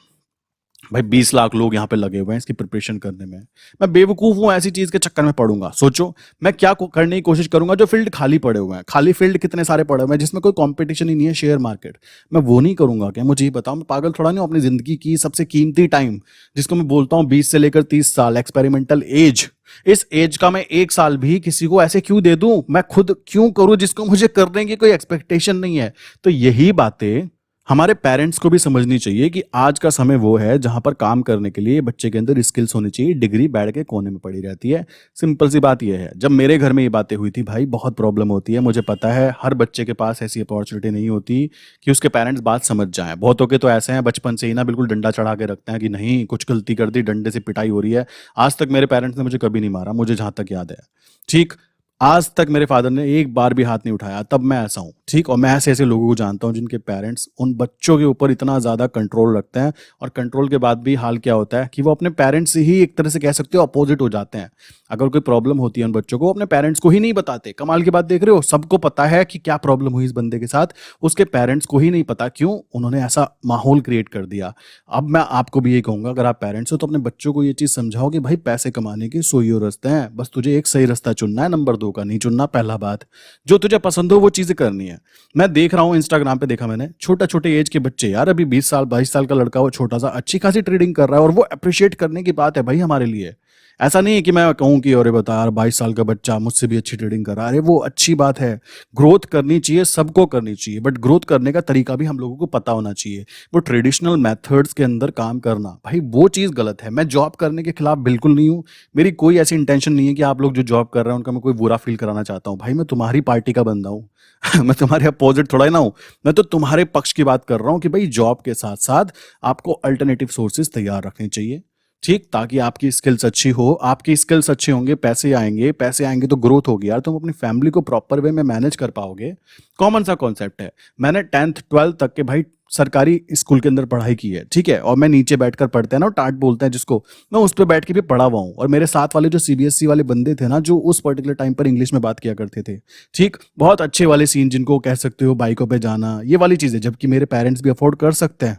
भाई 20 लाख लोग यहाँ पे लगे हुए हैं इसकी प्रिपरेशन करने में। मैं बेवकूफ हूँ ऐसी चीज के चक्कर में पड़ूंगा? सोचो, मैं क्या करने की कोशिश करूंगा? जो फील्ड खाली पड़े हुए हैं, खाली फील्ड कितने सारे पड़े हुए हैं जिसमें कोई कंपटीशन ही नहीं है, शेयर मार्केट, मैं वो नहीं करूंगा क्या? मुझे ये बताओ, मैं पागल थोड़ा नहीं हूँ? अपनी जिंदगी की सबसे कीमती टाइम, जिसको मैं बोलता हूँ 20 से लेकर 30 साल, एक्सपेरिमेंटल एज, इस एज का मैं 1 साल भी किसी को ऐसे क्यों दे दूं? मैं खुद क्यों करूं जिसको मुझे करने की कोई एक्सपेक्टेशन नहीं है? तो यही बातें हमारे पेरेंट्स को भी समझनी चाहिए कि आज का समय वो है जहां पर काम करने के लिए बच्चे के अंदर स्किल्स होनी चाहिए। डिग्री बैठ के कोने में पड़ी रहती है। सिंपल सी बात यह है। जब मेरे घर में ये बातें हुई थी भाई, बहुत प्रॉब्लम होती है, मुझे पता है। हर बच्चे के पास ऐसी अपॉर्चुनिटी नहीं होती कि उसके पेरेंट्स बात समझ जाएं। बहुतों के तो ऐसे हैं बचपन से ही ना बिल्कुल डंडा चढ़ा के रखते हैं कि नहीं, कुछ गलती कर दी डंडे से पिटाई हो रही है। आज तक मेरे पेरेंट्स ने मुझे कभी नहीं मारा, मुझे जहां तक याद है। ठीक, आज तक मेरे फादर ने एक बार भी हाथ नहीं उठाया, तब मैं ऐसा हूं। ठीक, और मैं ऐसे ऐसे लोगों को जानता हूं जिनके पेरेंट्स उन बच्चों के ऊपर इतना ज्यादा कंट्रोल रखते हैं, और कंट्रोल के बाद भी हाल क्या होता है कि वो अपने पेरेंट्स से ही एक तरह से कह सकते हो अपोजिट हो जाते हैं। अगर कोई प्रॉब्लम होती है उन बच्चों को, अपने पेरेंट्स को ही नहीं बताते। कमाल की बात देख रहे हो, सबको पता है कि क्या प्रॉब्लम हुई इस बंदे के साथ, उसके पेरेंट्स को ही नहीं पता। क्यों? उन्होंने ऐसा माहौल क्रिएट कर दिया। अब मैं आपको भी ये कहूंगा, अगर आप पेरेंट्स हो तो अपने बच्चों को ये चीज समझाओ कि भाई पैसे कमाने के 100 रास्ते हैं, बस तुझे एक सही रास्ता चुनना है, नंबर 2 का नहीं चुनना। पहला बात, जो तुझे पसंद हो वो चीजें करनी है। मैं देख रहा हूँ इंस्टाग्राम पे, देखा मैंने, छोटा छोटे एज के बच्चे यार, अभी 20 साल 22 साल का लड़का, वो छोटा सा अच्छी खासी ट्रेडिंग कर रहा है, और वो अप्रिशिएट करने की बात है भाई हमारे लिए। ऐसा नहीं है कि मैं कहूँ कि अरे बता यार 22 साल का बच्चा मुझसे भी अच्छी ट्रेडिंग कर रहा है, अरे वो अच्छी बात है। ग्रोथ करनी चाहिए, सबको करनी चाहिए, बट ग्रोथ करने का तरीका भी हम लोगों को पता होना चाहिए। वो ट्रेडिशनल मेथड्स के अंदर काम करना, भाई वो चीज़ गलत है। मैं जॉब करने के खिलाफ बिल्कुल नहीं हूँ। मेरी कोई ऐसी इंटेंशन नहीं है कि आप लोग जो जॉब कर रहे हैं उनका मैं कोई बुरा फील कराना चाहता हूँ। भाई मैं तुम्हारी पार्टी का बंदा हूँ मैं तुम्हारे अपोजिट थोड़ा ही ना हूँ। मैं तो तुम्हारे पक्ष की बात कर रहा हूँ कि भाई जॉब के साथ साथ आपको अल्टरनेटिव सोर्सेज तैयार रखने चाहिए। ठीक, ताकि आपकी स्किल्स अच्छी हो। आपकी स्किल्स अच्छे होंगे, पैसे आएंगे, पैसे आएंगे तो ग्रोथ होगी यार, तुम अपनी फैमिली को प्रॉपर वे में मैनेज कर पाओगे। कॉमन सा कॉन्सेप्ट है। मैंने 10th 12th तक के भाई सरकारी स्कूल के अंदर पढ़ाई की है, ठीक है, और मैं नीचे बैठकर पढ़ते हैं ना, टाट बोलते हैं जिसको, मैं उस पर बैठ के भी पढ़ा हुआ हूँ। और मेरे साथ वाले जो सीबीएसई वाले बंदे थे ना, जो उस पर्टिकुलर टाइम पर इंग्लिश में बात किया करते थे, ठीक, बहुत अच्छे वाले सीन जिनको कह सकते हो बाइकों पे जाना, ये वाली चीजें, जबकि मेरे पेरेंट्स भी अफोर्ड कर सकते हैं,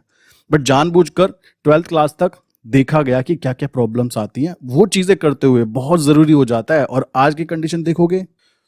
बट जानबूझकर 12th क्लास तक देखा गया कि क्या क्या प्रॉब्लम्स आती हैं, वो चीजें करते हुए बहुत जरूरी हो जाता है। और आज की कंडीशन देखोगे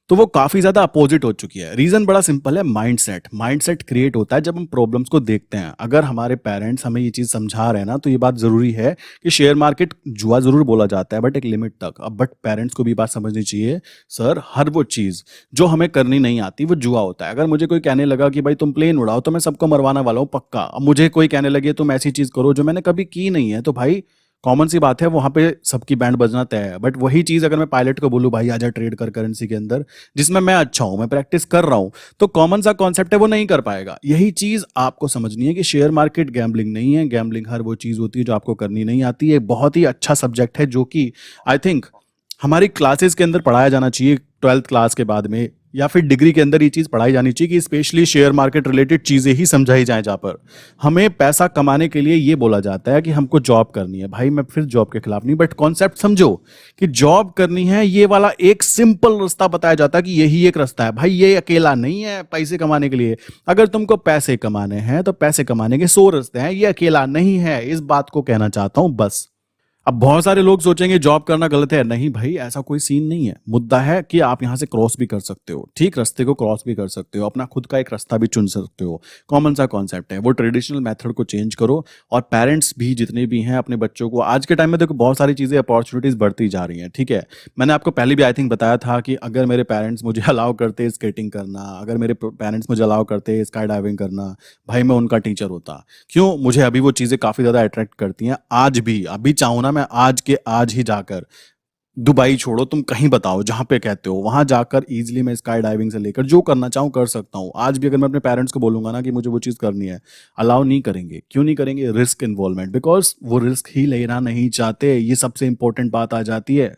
तो वो काफी ज्यादा अपोजिट हो चुकी है। रीजन बड़ा सिंपल है, माइंडसेट। माइंडसेट क्रिएट होता है जब हम प्रॉब्लम्स को देखते हैं। अगर हमारे पेरेंट्स हमें ये चीज समझा रहे हैं ना, तो ये बात जरूरी है कि शेयर मार्केट जुआ जरूर बोला जाता है, बट एक लिमिट तक। अब बट पेरेंट्स को भी बात समझनी चाहिए, सर हर वो चीज जो हमें करनी नहीं आती वो जुआ होता है। अगर मुझे कोई कहने लगा कि भाई तुम प्लेन उड़ाओ, तो मैं सबको मरवाने वाला हूँ पक्का। अब मुझे कोई कहने लगे तुम ऐसी चीज करो जो मैंने कभी की नहीं है, तो भाई कॉमन सी बात है, वहां पे सबकी बैंड बजना तय है। बट वही चीज अगर मैं पायलट को बोलूं भाई आजा ट्रेड कर करेंसी के अंदर, जिसमें मैं अच्छा हूं, मैं प्रैक्टिस कर रहा हूं, तो कॉमन सा कॉन्सेप्ट है, वो नहीं कर पाएगा। यही चीज आपको समझनी है कि शेयर मार्केट गैम्बलिंग नहीं है। गैम्बलिंग हर वो चीज होती है जो आपको करनी नहीं आती है। बहुत ही अच्छा सब्जेक्ट है जो कि आई थिंक हमारी क्लासेस के अंदर पढ़ाया जाना चाहिए 12th क्लास के बाद में, या फिर डिग्री के अंदर ये चीज़ पढ़ाई जानी चाहिए कि स्पेशली शेयर मार्केट रिलेटेड चीज़ें ही समझाई जाएं, जहाँ पर हमें पैसा कमाने के लिए ये बोला जाता है कि हमको जॉब करनी है। भाई मैं फिर जॉब के खिलाफ नहीं, बट कॉन्सेप्ट समझो कि जॉब करनी है, ये वाला एक सिंपल रास्ता बताया जाता है कि यही एक रास्ता है। भाई ये अकेला नहीं है पैसे कमाने के लिए। अगर तुमको पैसे कमाने हैं तो पैसे कमाने के 100 रास्ते हैं, ये अकेला नहीं है। इस बात को कहना चाहता हूं बस। अब बहुत सारे लोग सोचेंगे जॉब करना गलत है। नहीं भाई, ऐसा कोई सीन नहीं है। मुद्दा है कि आप यहाँ से क्रॉस भी कर सकते हो, ठीक रास्ते को क्रॉस भी कर सकते हो, अपना खुद का एक रास्ता भी चुन सकते हो। कॉमन सा कॉन्सेप्ट है, वो ट्रेडिशनल मेथड को चेंज करो। और पेरेंट्स भी जितने भी हैं अपने बच्चों को, आज के टाइम में देखो बहुत सारी चीज़ें अपॉर्चुनिटीज़ बढ़ती जा रही हैं, ठीक है। मैंने आपको पहले भी आई थिंक बताया था कि अगर मेरे पेरेंट्स मुझे अलाउ करते स्केटिंग करना, अगर मेरे पेरेंट्स मुझे अलाउ करते स्काई डाइविंग करना, भाई मैं उनका टीचर होता। क्यों? मुझे अभी वो चीज़ें काफ़ी ज़्यादा अट्रैक्ट करती हैं। आज भी अभी चाहूँ ना, मैं आज के आज ही जाकर, दुबई छोड़ो, तुम कहीं बताओ जहाँ पे कहते हो, वहाँ जाकर ईज़िली मैं स्काई डाइविंग से लेकर जो करना चाहूँ कर सकता हूँ। आज भी अगर मैं अपने पेरेंट्स को बोलूँगा ना कि मुझे वो चीज़ करनी है, अलाउ नहीं करेंगे। क्यों नहीं करेंगे? रिस्क इन्वॉल्वमेंट, बिकॉज़ वो रिस्क ही लेना नहीं चाहते। ये सबसे इंपॉर्टेंट बात आ जाती है।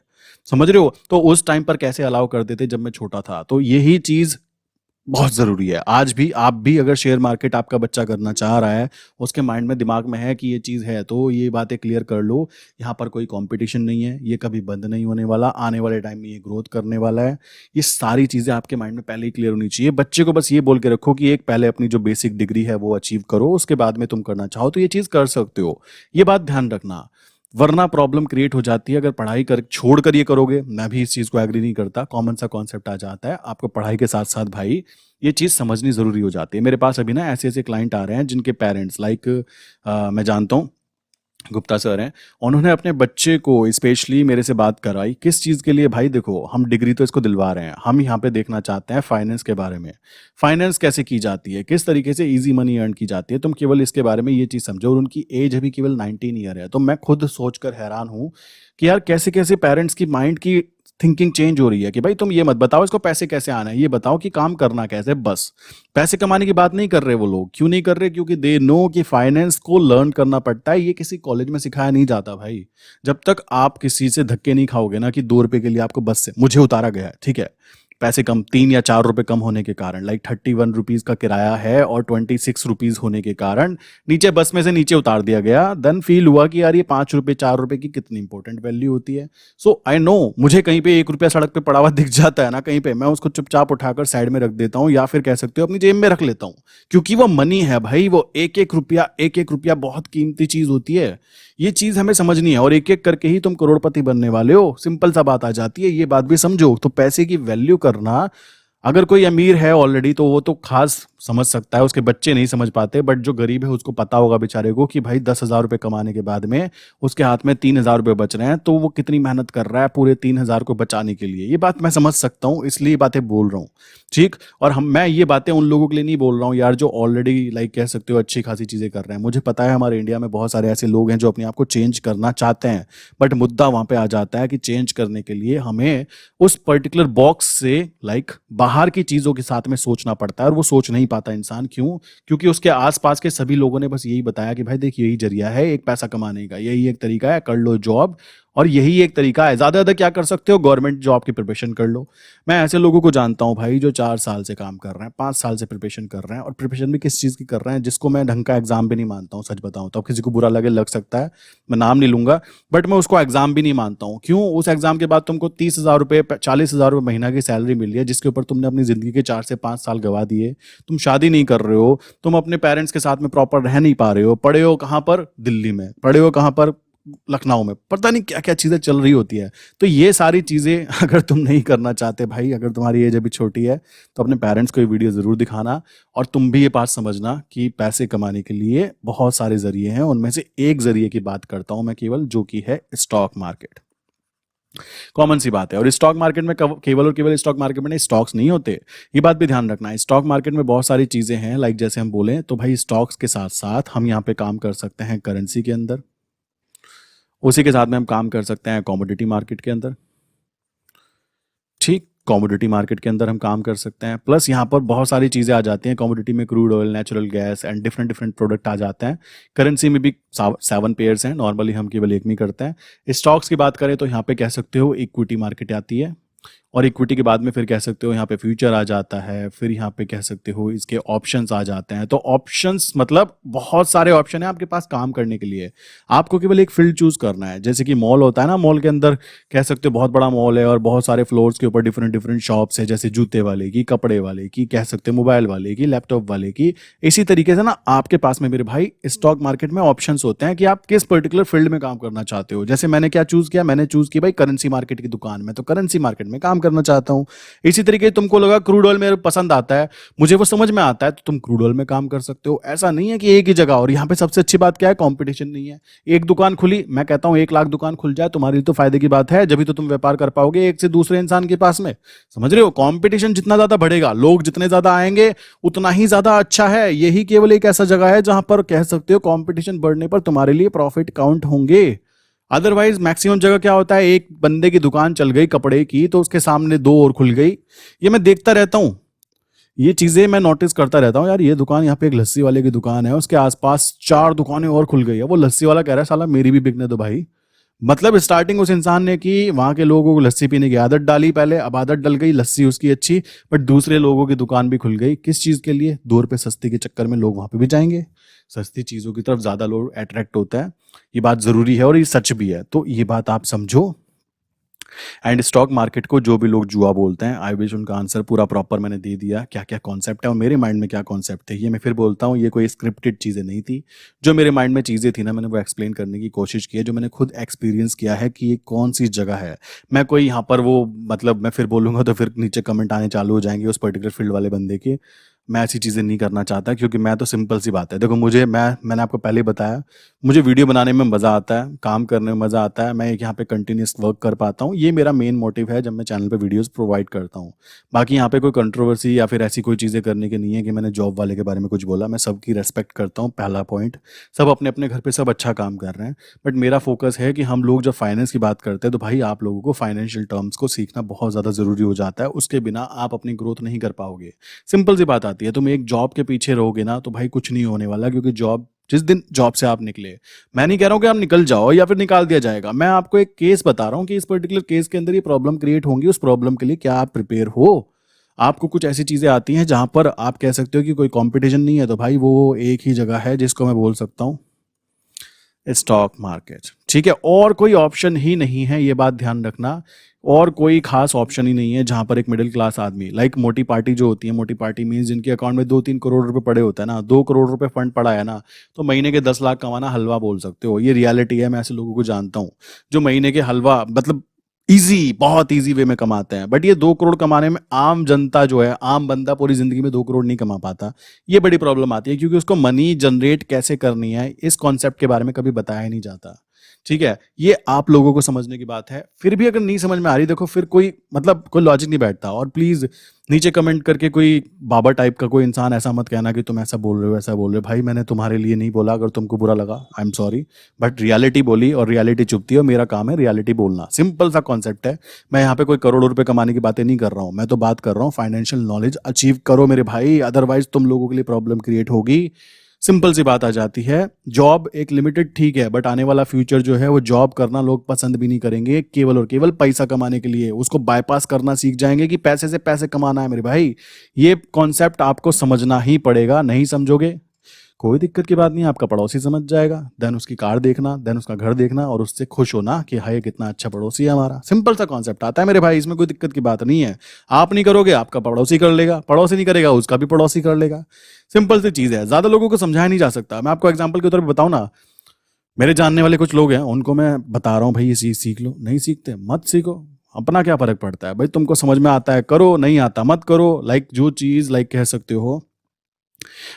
समझ रहे हो? तो उस टाइम पर कैसे अलाउ करते थे जब मैं छोटा था। तो यही चीज़ बहुत ज़रूरी है। आज भी आप भी अगर शेयर मार्केट आपका बच्चा करना चाह रहा है, उसके माइंड में दिमाग में है कि ये चीज़ है, तो ये बातें क्लियर कर लो। यहाँ पर कोई कॉम्पिटिशन नहीं है, ये कभी बंद नहीं होने वाला, आने वाले टाइम में ये ग्रोथ करने वाला है। ये सारी चीज़ें आपके माइंड में पहले ही क्लियर होनी चाहिए। बच्चे को बस ये बोल के रखो कि एक पहले अपनी जो बेसिक डिग्री है वो अचीव करो, उसके बाद में तुम करना चाहो तो ये चीज़ कर सकते हो। ये बात ध्यान रखना, वरना प्रॉब्लम क्रिएट हो जाती है। अगर पढ़ाई कर छोड़कर ये करोगे, मैं भी इस चीज़ को एग्री नहीं करता। कॉमन सा कॉन्सेप्ट आ जाता है, आपको पढ़ाई के साथ साथ भाई ये चीज़ समझनी ज़रूरी हो जाती है। मेरे पास अभी ना ऐसे-ऐसे क्लाइंट आ रहे हैं जिनके पेरेंट्स लाइक मैं जानता हूँ, गुप्ता सर हैं। उन्होंने अपने बच्चे को स्पेशली मेरे से बात कराई, किस चीज़ के लिए? भाई देखो, हम डिग्री तो इसको दिलवा रहे हैं, हम यहाँ पे देखना चाहते हैं फाइनेंस के बारे में। फाइनेंस कैसे की जाती है, किस तरीके से ईज़ी मनी अर्न की जाती है, तुम केवल इसके बारे में ये चीज़ समझो। और उनकी एज अभी केवल 19 ईयर है। तो मैं खुद सोचकर हैरान हूँ कि यार कैसे-कैसे पेरेंट्स की माइंड की थिंकिंग चेंज हो रही है कि भाई तुम ये मत बताओ इसको पैसे कैसे आना है, ये बताओ कि काम करना कैसे है, बस। पैसे कमाने की बात नहीं कर रहे वो लोग। क्यों नहीं कर रहे? क्योंकि दे नो कि फाइनेंस को लर्न करना पड़ता है। ये किसी कॉलेज में सिखाया नहीं जाता भाई। जब तक आप किसी से धक्के नहीं खाओगे ना कि 2 रुपए के लिए आपको बस से मुझे उतारा गया है, ठीक है, पैसे कम 3 या 4 रुपए कम होने के कारण, लाइक 31 रुपीज का किराया है और 26 रुपीज होने के कारण नीचे बस में से नीचे उतार दिया गया। देन फील हुआ कि यार ये 5 रुपए 4 रुपए की कितनी इंपॉर्टेंट वैल्यू होती है। सो आई नो, मुझे कहीं पे 1 रुपया सड़क पे पड़ा हुआ दिख जाता है ना कहीं पे, मैं उसको चुपचाप उठाकर साइड में रख देता हूँ, या फिर कह सकते हो अपनी जेब में रख लेता हूँ। क्योंकि वो मनी है भाई, वो एक एक रुपया बहुत कीमती चीज होती है। ये चीज हमें समझनी है, और एक एक करके ही तुम करोड़पति बनने वाले हो। सिंपल सा बात आ जाती है, ये बात भी समझो। तो पैसे की वैल्यू करना, अगर कोई अमीर है ऑलरेडी तो वो तो खास समझ सकता है, उसके बच्चे नहीं समझ पाते। बट जो गरीब है उसको पता होगा बेचारे को कि भाई 10,000 रुपये कमाने के बाद में उसके हाथ में 3,000 रुपये बच रहे हैं, तो वो कितनी मेहनत कर रहा है पूरे 3,000 को बचाने के लिए। ये बात मैं समझ सकता हूँ, इसलिए ये बातें बोल रहा हूँ, ठीक। और मैं ये बातें उन लोगों के लिए नहीं बोल रहा हूँ यार जो ऑलरेडी लाइक कह सकते हो अच्छी खासी चीज़ें कर रहे हैं। मुझे पता है हमारे इंडिया में बहुत सारे ऐसे लोग हैं जो अपने आप को चेंज करना चाहते हैं। बट मुद्दा वहाँ पे आ जाता है कि चेंज करने के लिए हमें उस पर्टिकुलर बॉक्स से लाइक बाहर की चीज़ों के साथ में सोचना पड़ता है, और वो सोच नहीं पाता इंसान। क्यों? क्योंकि उसके आसपास के सभी लोगों ने बस यही बताया कि भाई देख यही जरिया है एक पैसा कमाने का, यही एक तरीका है, कर लो जॉब, और यही एक तरीका है। ज्यादा ज्यादा क्या कर सकते हो? गवर्नमेंट जॉब की प्रिपरेशन कर लो। मैं ऐसे लोगों को जानता हूं भाई जो 4 साल से काम कर रहे हैं, 5 साल से प्रिपरेशन कर रहे हैं, और प्रिपरेशन भी किस चीज़ की कर रहे हैं जिसको मैं ढंग का एग्जाम भी नहीं मानता हूँ। सच बताऊं तो अब किसी को बुरा लगे, लग सकता है, मैं नाम नहीं लूंगा, बट मैं उसको एग्जाम भी नहीं मानता हूँ। क्यों? उस एग्जाम के बाद तुमको 30,000 रुपये 40,000 रुपये महीना की सैलरी मिल रही है, जिसके ऊपर तुमने अपनी जिंदगी के 4 से 5 साल गवा दिए। तुम शादी नहीं कर रहे हो, तुम अपने पेरेंट्स के साथ में प्रॉपर रह नहीं पा रहे हो, पढ़े हो कहाँ पर? दिल्ली में। पढ़े हो कहाँ पर? लखनऊ में। पता नहीं क्या क्या चीज़ें चल रही होती है। तो ये सारी चीज़ें अगर तुम नहीं करना चाहते भाई, अगर तुम्हारी एज अभी छोटी है, तो अपने पेरेंट्स को ये वीडियो ज़रूर दिखाना। और तुम भी ये बात समझना कि पैसे कमाने के लिए बहुत सारे जरिए हैं, उनमें से एक जरिए की बात करता हूं मैं केवल, जो कि है स्टॉक मार्केट। कॉमन सी बात है। और स्टॉक मार्केट में केवल और केवल स्टॉक मार्केट में स्टॉक्स नहीं होते, ये बात भी ध्यान रखना है। स्टॉक मार्केट में बहुत सारी चीज़ें हैं, लाइक जैसे हम बोलें तो भाई स्टॉक्स के साथ साथ हम यहाँ पे काम कर सकते हैं करेंसी के अंदर, उसी के साथ में हम काम कर सकते हैं कमोडिटी मार्केट के अंदर, ठीक। कमोडिटी मार्केट के अंदर हम काम कर सकते हैं, प्लस यहाँ पर बहुत सारी चीज़ें आ जाती हैं। कमोडिटी में crude oil, natural gas and different different product आ जाते हैं। करेंसी में भी 7 पेयर्स हैं, नॉर्मली हम केवल एक में करते हैं। स्टॉक्स की बात करें तो यहाँ पे कह सकते हो इक्विटी मार्केट आती है, और इक्विटी के बाद में फिर कह सकते हो यहाँ पे फ्यूचर आ जाता है, फिर यहाँ पे कह सकते हो इसके ऑप्शंस आ जाते हैं। तो ऑप्शंस मतलब बहुत सारे ऑप्शन है आपके पास काम करने के लिए। आपको केवल एक फील्ड चूज करना है। जैसे कि मॉल होता है ना, मॉल के अंदर कह सकते हो बहुत बड़ा मॉल है और बहुत सारे फ्लोर्स के ऊपर डिफरेंट डिफरेंट शॉप्स है, जैसे जूते वाले की, कपड़े वाले की, कह सकते हो मोबाइल वाले की, लैपटॉप वाले की। इसी तरीके से ना आपके पास में मेरे भाई स्टॉक मार्केट में ऑप्शंस होते हैं कि आप किस पर्टिकुलर फील्ड में काम करना चाहते हो। जैसे मैंने क्या चूज किया, मैंने चूज किया भाई करेंसी मार्केट की दुकान में, तो करेंसी मार्केट में काम करना चाहता हूं। इसी तरीके से तुमको लगा क्रूड ऑयल मेरे पसंद आता है, मुझे वो समझ में आता है, तो तुम क्रूड ऑयल में काम कर सकते हो। ऐसा नहीं है कि एक ही जगह। और यहाँ पे सबसे अच्छी बात क्या है, कंपटीशन नहीं है। एक दुकान खुली, मैं कहता हूं 1 लाख दुकान खुल जाए तुम्हारे लिए तो फायदे की बात है, जब तो तुम व्यापार कर पाओगे एक से दूसरे इंसान के पास में। समझ रहे हो, कंपटीशन जितना ज्यादा बढ़ेगा, लोग जितने ज्यादा आएंगे, उतना ही ज्यादा अच्छा है। यही केवल एक ऐसा जगह है जहां पर कह सकते हो कंपटीशन बढ़ने पर तुम्हारे लिए प्रॉफिट काउंट होंगे। अदरवाइज मैक्सिमम जगह क्या होता है, एक बंदे की दुकान चल गई कपड़े की तो उसके सामने 2 और खुल गई। ये मैं देखता रहता हूं, ये चीजें मैं नोटिस करता रहता हूँ यार। ये दुकान, यहाँ पे एक लस्सी वाले की दुकान है, उसके आसपास 4 दुकानें और खुल गई है। वो लस्सी वाला कह रहा है साला मेरी भी बिकने दो भाई। मतलब स्टार्टिंग उस इंसान ने की, वहां के लोगों को लस्सी पीने की आदत डाली पहले, अब आदत डल गई लस्सी उसकी अच्छी, बट दूसरे लोगों की दुकान भी खुल गई। किस चीज के लिए, 2 रुपए सस्ती के चक्कर में लोग वहां पे भी जाएंगे। सस्ती चीजों की तरफ ज्यादा लोग अट्रैक्ट होता है। ये बात जरूरी है और ये सच भी है, तो ये बात आप समझो। एंड स्टॉक मार्केट को जो भी लोग जुआ बोलते हैं, आई विश उनका आंसर पूरा प्रॉपर मैंने दे दिया, क्या क्या कॉन्सेप्ट है और मेरे माइंड में क्या कॉन्सेप्ट थे। ये मैं फिर बोलता हूँ, ये कोई स्क्रिप्टेड चीज़ें नहीं थी। जो मेरे माइंड में चीज़ें थी ना, मैंने वो एक्सप्लेन करने की कोशिश की है, जो मैंने खुद एक्सपीरियंस किया है कि ये कौन सी जगह है। मैं कोई यहाँ पर वो, मतलब मैं फिर बोलूँगा तो फिर नीचे कमेंट आने चालू हो जाएंगे उस पर्टिकुलर फील्ड वाले बंदे के। मैं ऐसी चीज़ें नहीं करना चाहता, क्योंकि मैं तो सिंपल सी बात है, देखो मुझे, मैंने आपको पहले ही बताया, मुझे वीडियो बनाने में मज़ा आता है, काम करने में मज़ा आता है, मैं एक यहाँ पे कंटिन्यूस वर्क कर पाता हूँ। ये मेरा मेन मोटिव है जब मैं चैनल पे वीडियोस प्रोवाइड करता हूँ। बाकी यहाँ पे कोई कंट्रोवर्सी या फिर ऐसी कोई चीज़ें करने की नहीं है कि मैंने जॉब वाले के बारे में कुछ बोला। मैं सबकी रेस्पेक्ट करता हूँ, पहला पॉइंट। सब अपने अपने घर पे सब अच्छा काम कर रहे हैं, बट मेरा फोकस है कि हम लोग जब फाइनेंस की बात करते हैं तो भाई आप लोगों को फाइनेंशियल टर्म्स को सीखना बहुत ज़्यादा ज़रूरी हो जाता है। उसके बिना आप अपनी ग्रोथ नहीं कर पाओगे। सिंपल सी बात आती है, तुम एक जॉब के पीछे रहोगे ना तो भाई कुछ नहीं होने वाला, क्योंकि जॉब, जिस दिन जॉब से आप निकले, मैं नहीं कह रहा हूं कि आप निकल जाओ या फिर निकाल दिया जाएगा, मैं आपको एक केस बता रहा हूं कि इस पर्टिकुलर केस के अंदर ये प्रॉब्लम क्रिएट होंगी। उस प्रॉब्लम के लिए क्या आप प्रिपेयर हो। आपको कुछ ऐसी चीजें आती हैं जहां पर आप कह सकते हो कि कोई कंपटीशन नहीं है, तो भाई वो एक ही जगह है जिसको मैं बोल सकता हूं स्टॉक मार्केट। ठीक है, और कोई ऑप्शन ही नहीं है, ये बात ध्यान रखना। और कोई खास ऑप्शन ही नहीं है जहां पर एक मिडिल क्लास आदमी, लाइक मोटी पार्टी जो होती है, मोटी पार्टी मीन्स जिनके अकाउंट में 2-3 करोड़ रुपए पड़े होते हैं ना, 2 करोड़ रुपए फंड पड़ा है ना, तो महीने के 10 लाख कमाना हलवा बोल सकते हो। ये रियलिटी है, मैं ऐसे लोगों को जानता हूँ जो महीने के हलवा, मतलब इजी, बहुत इजी वे में कमाते हैं। बट ये 2 करोड़ कमाने में आम जनता जो है, आम बंदा पूरी जिंदगी में 2 करोड़ नहीं कमा पाता। ये बड़ी प्रॉब्लम आती है, क्योंकि उसको मनी जनरेट कैसे करनी है इस कॉन्सेप्ट के बारे में कभी बताया ही नहीं जाता। ठीक है, ये आप लोगों को समझने की बात है। फिर भी अगर नहीं समझ में आ रही, देखो फिर कोई मतलब कोई लॉजिक नहीं बैठता। और प्लीज नीचे कमेंट करके कोई बाबा टाइप का कोई इंसान ऐसा मत कहना कि तुम ऐसा बोल रहे हो, ऐसा बोल रहे हो। भाई मैंने तुम्हारे लिए नहीं बोला, अगर तुमको बुरा लगा I am sorry, but reality बोली और रियलिटी चुपती है, और मेरा काम है रियलिटी बोलना। सिंपल सा कॉन्सेप्ट है। मैं यहाँ पे कोई करोड़ों रुपए कमाने की बातें नहीं कर रहा हूँ, मैं तो बात कर रहा हूँ फाइनेंशियल नॉलेज अचीव करो मेरे भाई, अदरवाइज तुम लोगों के लिए प्रॉब्लम क्रिएट होगी। सिंपल सी बात आ जाती है, जॉब एक लिमिटेड ठीक है, बट आने वाला फ्यूचर जो है वो जॉब करना लोग पसंद भी नहीं करेंगे, केवल और केवल पैसा कमाने के लिए। उसको बाईपास करना सीख जाएंगे कि पैसे से पैसे कमाना है मेरे भाई। ये कॉन्सेप्ट आपको समझना ही पड़ेगा, नहीं समझोगे कोई दिक्कत की बात नहीं, आपका पड़ोसी समझ जाएगा। देन उसकी कार देखना, देन उसका घर देखना और उससे खुश होना कि हाय कितना अच्छा पड़ोसी है हमारा। सिंपल सा कॉन्सेप्ट आता है मेरे भाई, इसमें कोई दिक्कत की बात नहीं है। आप नहीं करोगे, आपका पड़ोसी कर लेगा, पड़ोसी नहीं करेगा, उसका भी पड़ोसी कर लेगा। सिंपल सी चीज है, ज्यादा लोगों को समझाया नहीं जा सकता। मैं आपको एग्जाम्पल के तौर पर बताऊं ना, मेरे जानने वाले कुछ लोग हैं, उनको मैं बता रहा हूँ भाई ये चीज सीख लो, नहीं सीखते मत सीखो, अपना क्या फर्क पड़ता है भाई। तुमको समझ में आता है करो, नहीं आता मत करो। लाइक जो चीज, लाइक कह सकते हो,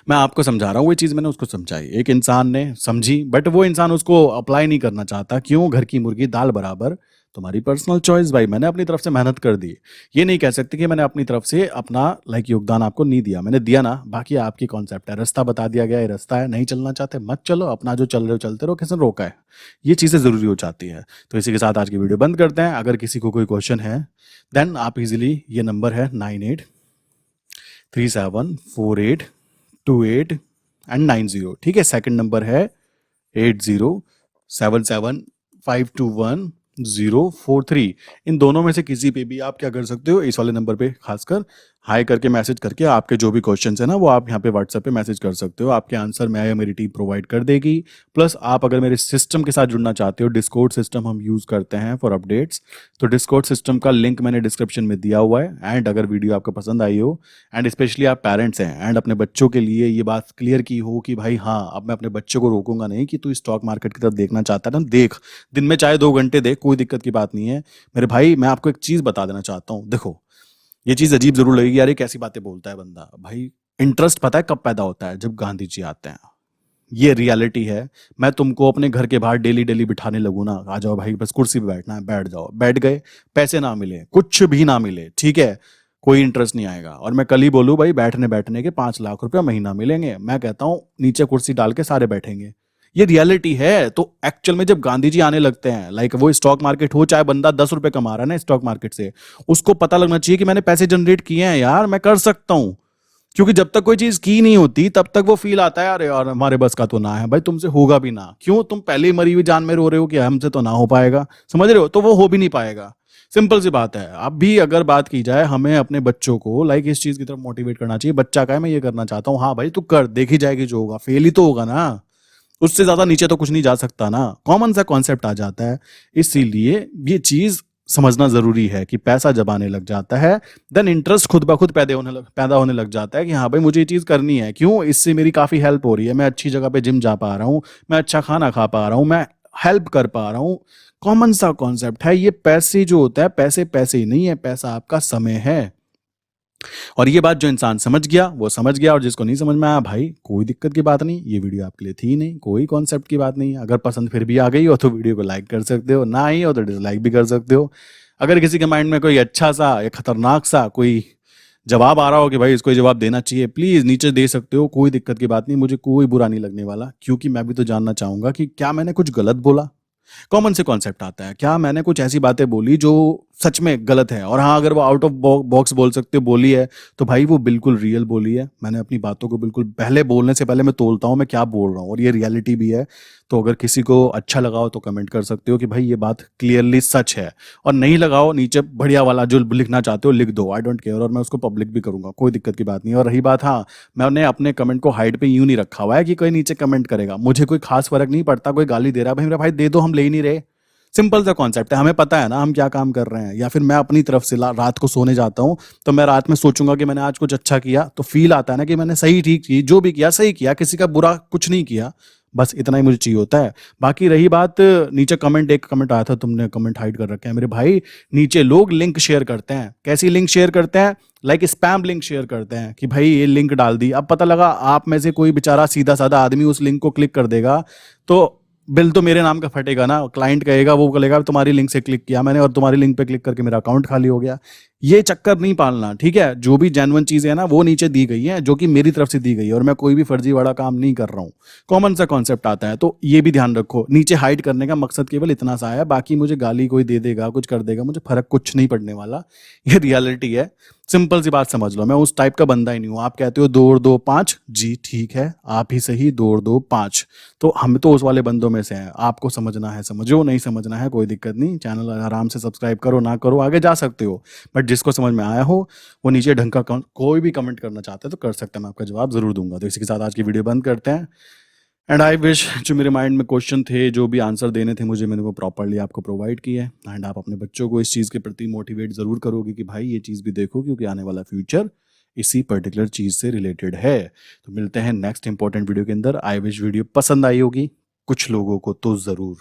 मैं आपको समझा रहा हूँ, वो चीज मैंने उसको समझाई, एक इंसान ने समझी, बट वो इंसान उसको अप्लाई नहीं करना चाहता। क्यों, घर की मुर्गी दाल बराबर। तुम्हारी पर्सनल चॉइस भाई, मैंने अपनी तरफ से मेहनत कर दी। ये नहीं कह सकते कि मैंने अपनी तरफ से अपना योगदान आपको नहीं दिया, मैंने दिया ना। बाकी आपकी कॉन्सेप्ट है, रास्ता बता दिया गया, ये रास्ता है, नहीं चलना चाहते मत चलो, अपना जो चल रहे हो चलते रहो, किसने रोका है। ये चीजें जरूरी हो जाती है। तो इसी के साथ आज की वीडियो बंद करते हैं। अगर किसी को कोई क्वेश्चन है देन आप इजिली, ये नंबर है 98374828 ठीक है। सेकंड नंबर है 807751 043। इन दोनों में से किसी पे भी आप क्या कर सकते हो, इस वाले नंबर पे खासकर हाई करके मैसेज करके आपके जो भी क्वेश्चंस है ना वो आप यहाँ पे व्हाट्सएप पे मैसेज कर सकते हो। आपके आंसर मैं या मेरी टीम प्रोवाइड कर देगी। प्लस आप अगर मेरे सिस्टम के साथ जुड़ना चाहते हो, डिस्कॉर्ड सिस्टम हम यूज़ करते हैं फॉर अपडेट्स, तो डिस्कॉर्ड सिस्टम का लिंक मैंने डिस्क्रिप्शन में दिया हुआ है। एंड अगर वीडियो आपको पसंद आई हो एंड स्पेशली आप पेरेंट्स हैं एंड अपने बच्चों के लिए ये बात क्लियर की हो कि भाई हाँ, अब मैं अपने बच्चों को रोकूंगा नहीं कि तू स्टॉक मार्केट की तरफ देखना चाहता है ना, देख, दिन में चाहे 2 घंटे देख, कोई दिक्कत की बात नहीं है। मेरे भाई मैं आपको एक चीज बता देना चाहता हूँ, देखो ये चीज अजीब जरूर लगेगी, यार ये कैसी बातें बोलता है बंदा। भाई इंटरेस्ट पता है कब पैदा होता है, जब गांधी जी आते हैं। ये रियलिटी है। मैं तुमको अपने घर के बाहर डेली डेली बिठाने लगूँ ना, आ जाओ भाई बस कुर्सी पे बैठना है, बैठ जाओ, बैठ गए, पैसे ना मिले, कुछ भी ना मिले, ठीक है, कोई इंटरेस्ट नहीं आएगा। और मैं कल ही बोलूँ भाई बैठने बैठने के 5 लाख रुपया महीना मिलेंगे, मैं कहता हूँ नीचे कुर्सी डाल के सारे बैठेंगे। ये रियलिटी है। तो एक्चुअल में जब गांधी जी आने लगते हैं, लाइक वो स्टॉक मार्केट हो, चाहे बंदा 10 रुपए कमा रहा है ना स्टॉक मार्केट से, उसको पता लगना चाहिए कि मैंने पैसे जनरेट किए हैं यार, मैं कर सकता हूँ। क्योंकि जब तक कोई चीज की नहीं होती तब तक वो फील आता है अरे यार हमारे बस का तो ना है। भाई तुमसे होगा भी ना, क्यों, तुम पहले ही मरी हुई जान में रो रहे हो कि हमसे तो ना हो पाएगा, समझ रहे हो, तो वो हो भी नहीं पाएगा। सिंपल सी बात है। अब भी अगर बात की जाए, हमें अपने बच्चों को लाइक इस चीज की तरफ मोटिवेट करना चाहिए। बच्चा का है मैं ये करना चाहता हूँ, हाँ भाई तू कर, देखी जाएगी, जो होगा फेल ही तो होगा ना, उससे ज्यादा नीचे तो कुछ नहीं जा सकता ना, कॉमन सा कॉन्सेप्ट आ जाता है। इसीलिए ये चीज समझना जरूरी है कि पैसा जब आने लग जाता है देन इंटरेस्ट खुद ब खुद पैदा होने लग जाता है कि हाँ भाई मुझे ये चीज़ करनी है, क्यों, इससे मेरी काफ़ी हेल्प हो रही है, मैं अच्छी जगह पे जिम जा पा रहा हूँ, मैं अच्छा खाना खा पा रहा हूँ, मैं हेल्प कर पा रहा हूँ। कॉमन सा कॉन्सेप्ट है ये। पैसे जो होता है, पैसे पैसे ही नहीं है, पैसा आपका समय है। और ये बात जो इंसान समझ गया वो समझ गया, और जिसको नहीं समझ में आया भाई कोई दिक्कत की बात नहीं, ये वीडियो आपके लिए थी नहीं, कोई कॉन्सेप्ट की बात नहीं। अगर पसंद फिर भी आ गई हो तो वीडियो को लाइक कर सकते हो, ना आई हो तो डिसलाइक भी कर सकते हो। अगर किसी के माइंड में कोई अच्छा सा या खतरनाक सा कोई जवाब आ रहा हो कि भाई इसको जवाब देना चाहिए, प्लीज नीचे दे सकते हो, कोई दिक्कत की बात नहीं, मुझे कोई बुरा नहीं लगने वाला। क्योंकि मैं भी तो जानना चाहूंगा कि क्या मैंने कुछ गलत बोला। कॉमन से कॉन्सेप्ट आता है, क्या मैंने कुछ ऐसी बातें बोली जो सच में गलत है, और हाँ अगर वो आउट ऑफ बॉक्स बोल सकते हो बोली है तो भाई वो बिल्कुल रियल बोली है। मैंने अपनी बातों को बिल्कुल पहले बोलने से पहले मैं तोलता हूँ मैं क्या बोल रहा हूँ, और ये रियलिटी भी है। तो अगर किसी को अच्छा लगा हो तो कमेंट कर सकते हो कि भाई ये बात क्लियरली सच है, और नहीं लगाओ नीचे बढ़िया वाला जो लिखना चाहते हो लिख दो, आई डोंट केयर, और मैं उसको पब्लिक भी करूंगा, कोई दिक्कत की बात नहीं। और रही बात, हाँ मैंने अपने कमेंट को हाइड पे यूं नहीं रखा हुआ है कि कोई नीचे कमेंट करेगा, मुझे कोई खास फर्क नहीं पड़ता, कोई गाली दे रहा है भाई मेरा भाई दे दो, हम ले ही नहीं रहे। सिंपल सा कॉन्सेप्ट है, हमें पता है ना हम क्या काम कर रहे हैं। या फिर मैं अपनी तरफ से रात को सोने जाता हूँ तो मैं रात में सोचूंगा कि मैंने आज कुछ अच्छा किया, तो फील आता है ना कि मैंने सही ठीक की, जो भी किया सही किया, किसी का बुरा कुछ नहीं किया। बस इतना ही मुझे चाहिए होता है। बाकी रही बात नीचे कमेंट, एक कमेंट आया था, तुमने कमेंट हाइड कर रखे हैं मेरे भाई। नीचे लोग लिंक शेयर करते हैं, कैसी लिंक शेयर करते हैं, लाइक स्पैम लिंक शेयर करते हैं कि भाई ये लिंक डाल दी। अब पता लगा आप में से कोई बेचारा सीधा साधा आदमी उस लिंक को क्लिक कर देगा तो बिल तो मेरे नाम का फटेगा ना। क्लाइंट कहेगा, वो कहेगा तुम्हारी लिंक से क्लिक किया मैंने और तुम्हारी लिंक पे क्लिक करके मेरा अकाउंट खाली हो गया। ये चक्कर नहीं पालना, ठीक है। जो भी जेन्युइन चीजें है ना वो नीचे दी गई हैं, जो कि मेरी तरफ से दी गई है, और मैं कोई भी फर्जी वाला काम नहीं कर रहा हूँ। कॉमन सा कॉन्सेप्ट आता है, तो ये भी ध्यान रखो। नीचे हाइड करने का मकसद केवल इतना सा है, बाकी मुझे गाली कोई दे देगा कुछ कर देगा मुझे फर्क कुछ नहीं पड़ने वाला। ये रियलिटी है। सिंपल सी बात समझ लो, मैं उस टाइप का बंदा ही नहीं हूँ। आप कहते हो 2 और 2 5, जी ठीक है, आप ही सही, 2 और 2 5, तो हम तो उस वाले बंदों में से हैं। आपको समझना है समझो, नहीं समझना है कोई दिक्कत नहीं, चैनल आराम से सब्सक्राइब करो, ना करो आगे जा सकते हो। बट जिसको समझ में आया हो वो नीचे ढंग का कोई भी कमेंट करना चाहता है तो कर सकता है, मैं आपका जवाब जरूर दूंगा। तो इसी के साथ आज की वीडियो बंद करते हैं। एंड आई विश जो मेरे माइंड में क्वेश्चन थे, जो भी आंसर देने थे मुझे, मैंने वो प्रॉपरली आपको प्रोवाइड किए। एंड आप अपने बच्चों को इस चीज़ के प्रति मोटिवेट ज़रूर करोगे कि भाई ये चीज़ भी देखो, क्योंकि आने वाला फ्यूचर इसी पर्टिकुलर चीज़ से रिलेटेड है। तो मिलते हैं नेक्स्ट इंपॉर्टेंट वीडियो के अंदर। आई विश वीडियो पसंद आई होगी कुछ लोगों को तो ज़रूर।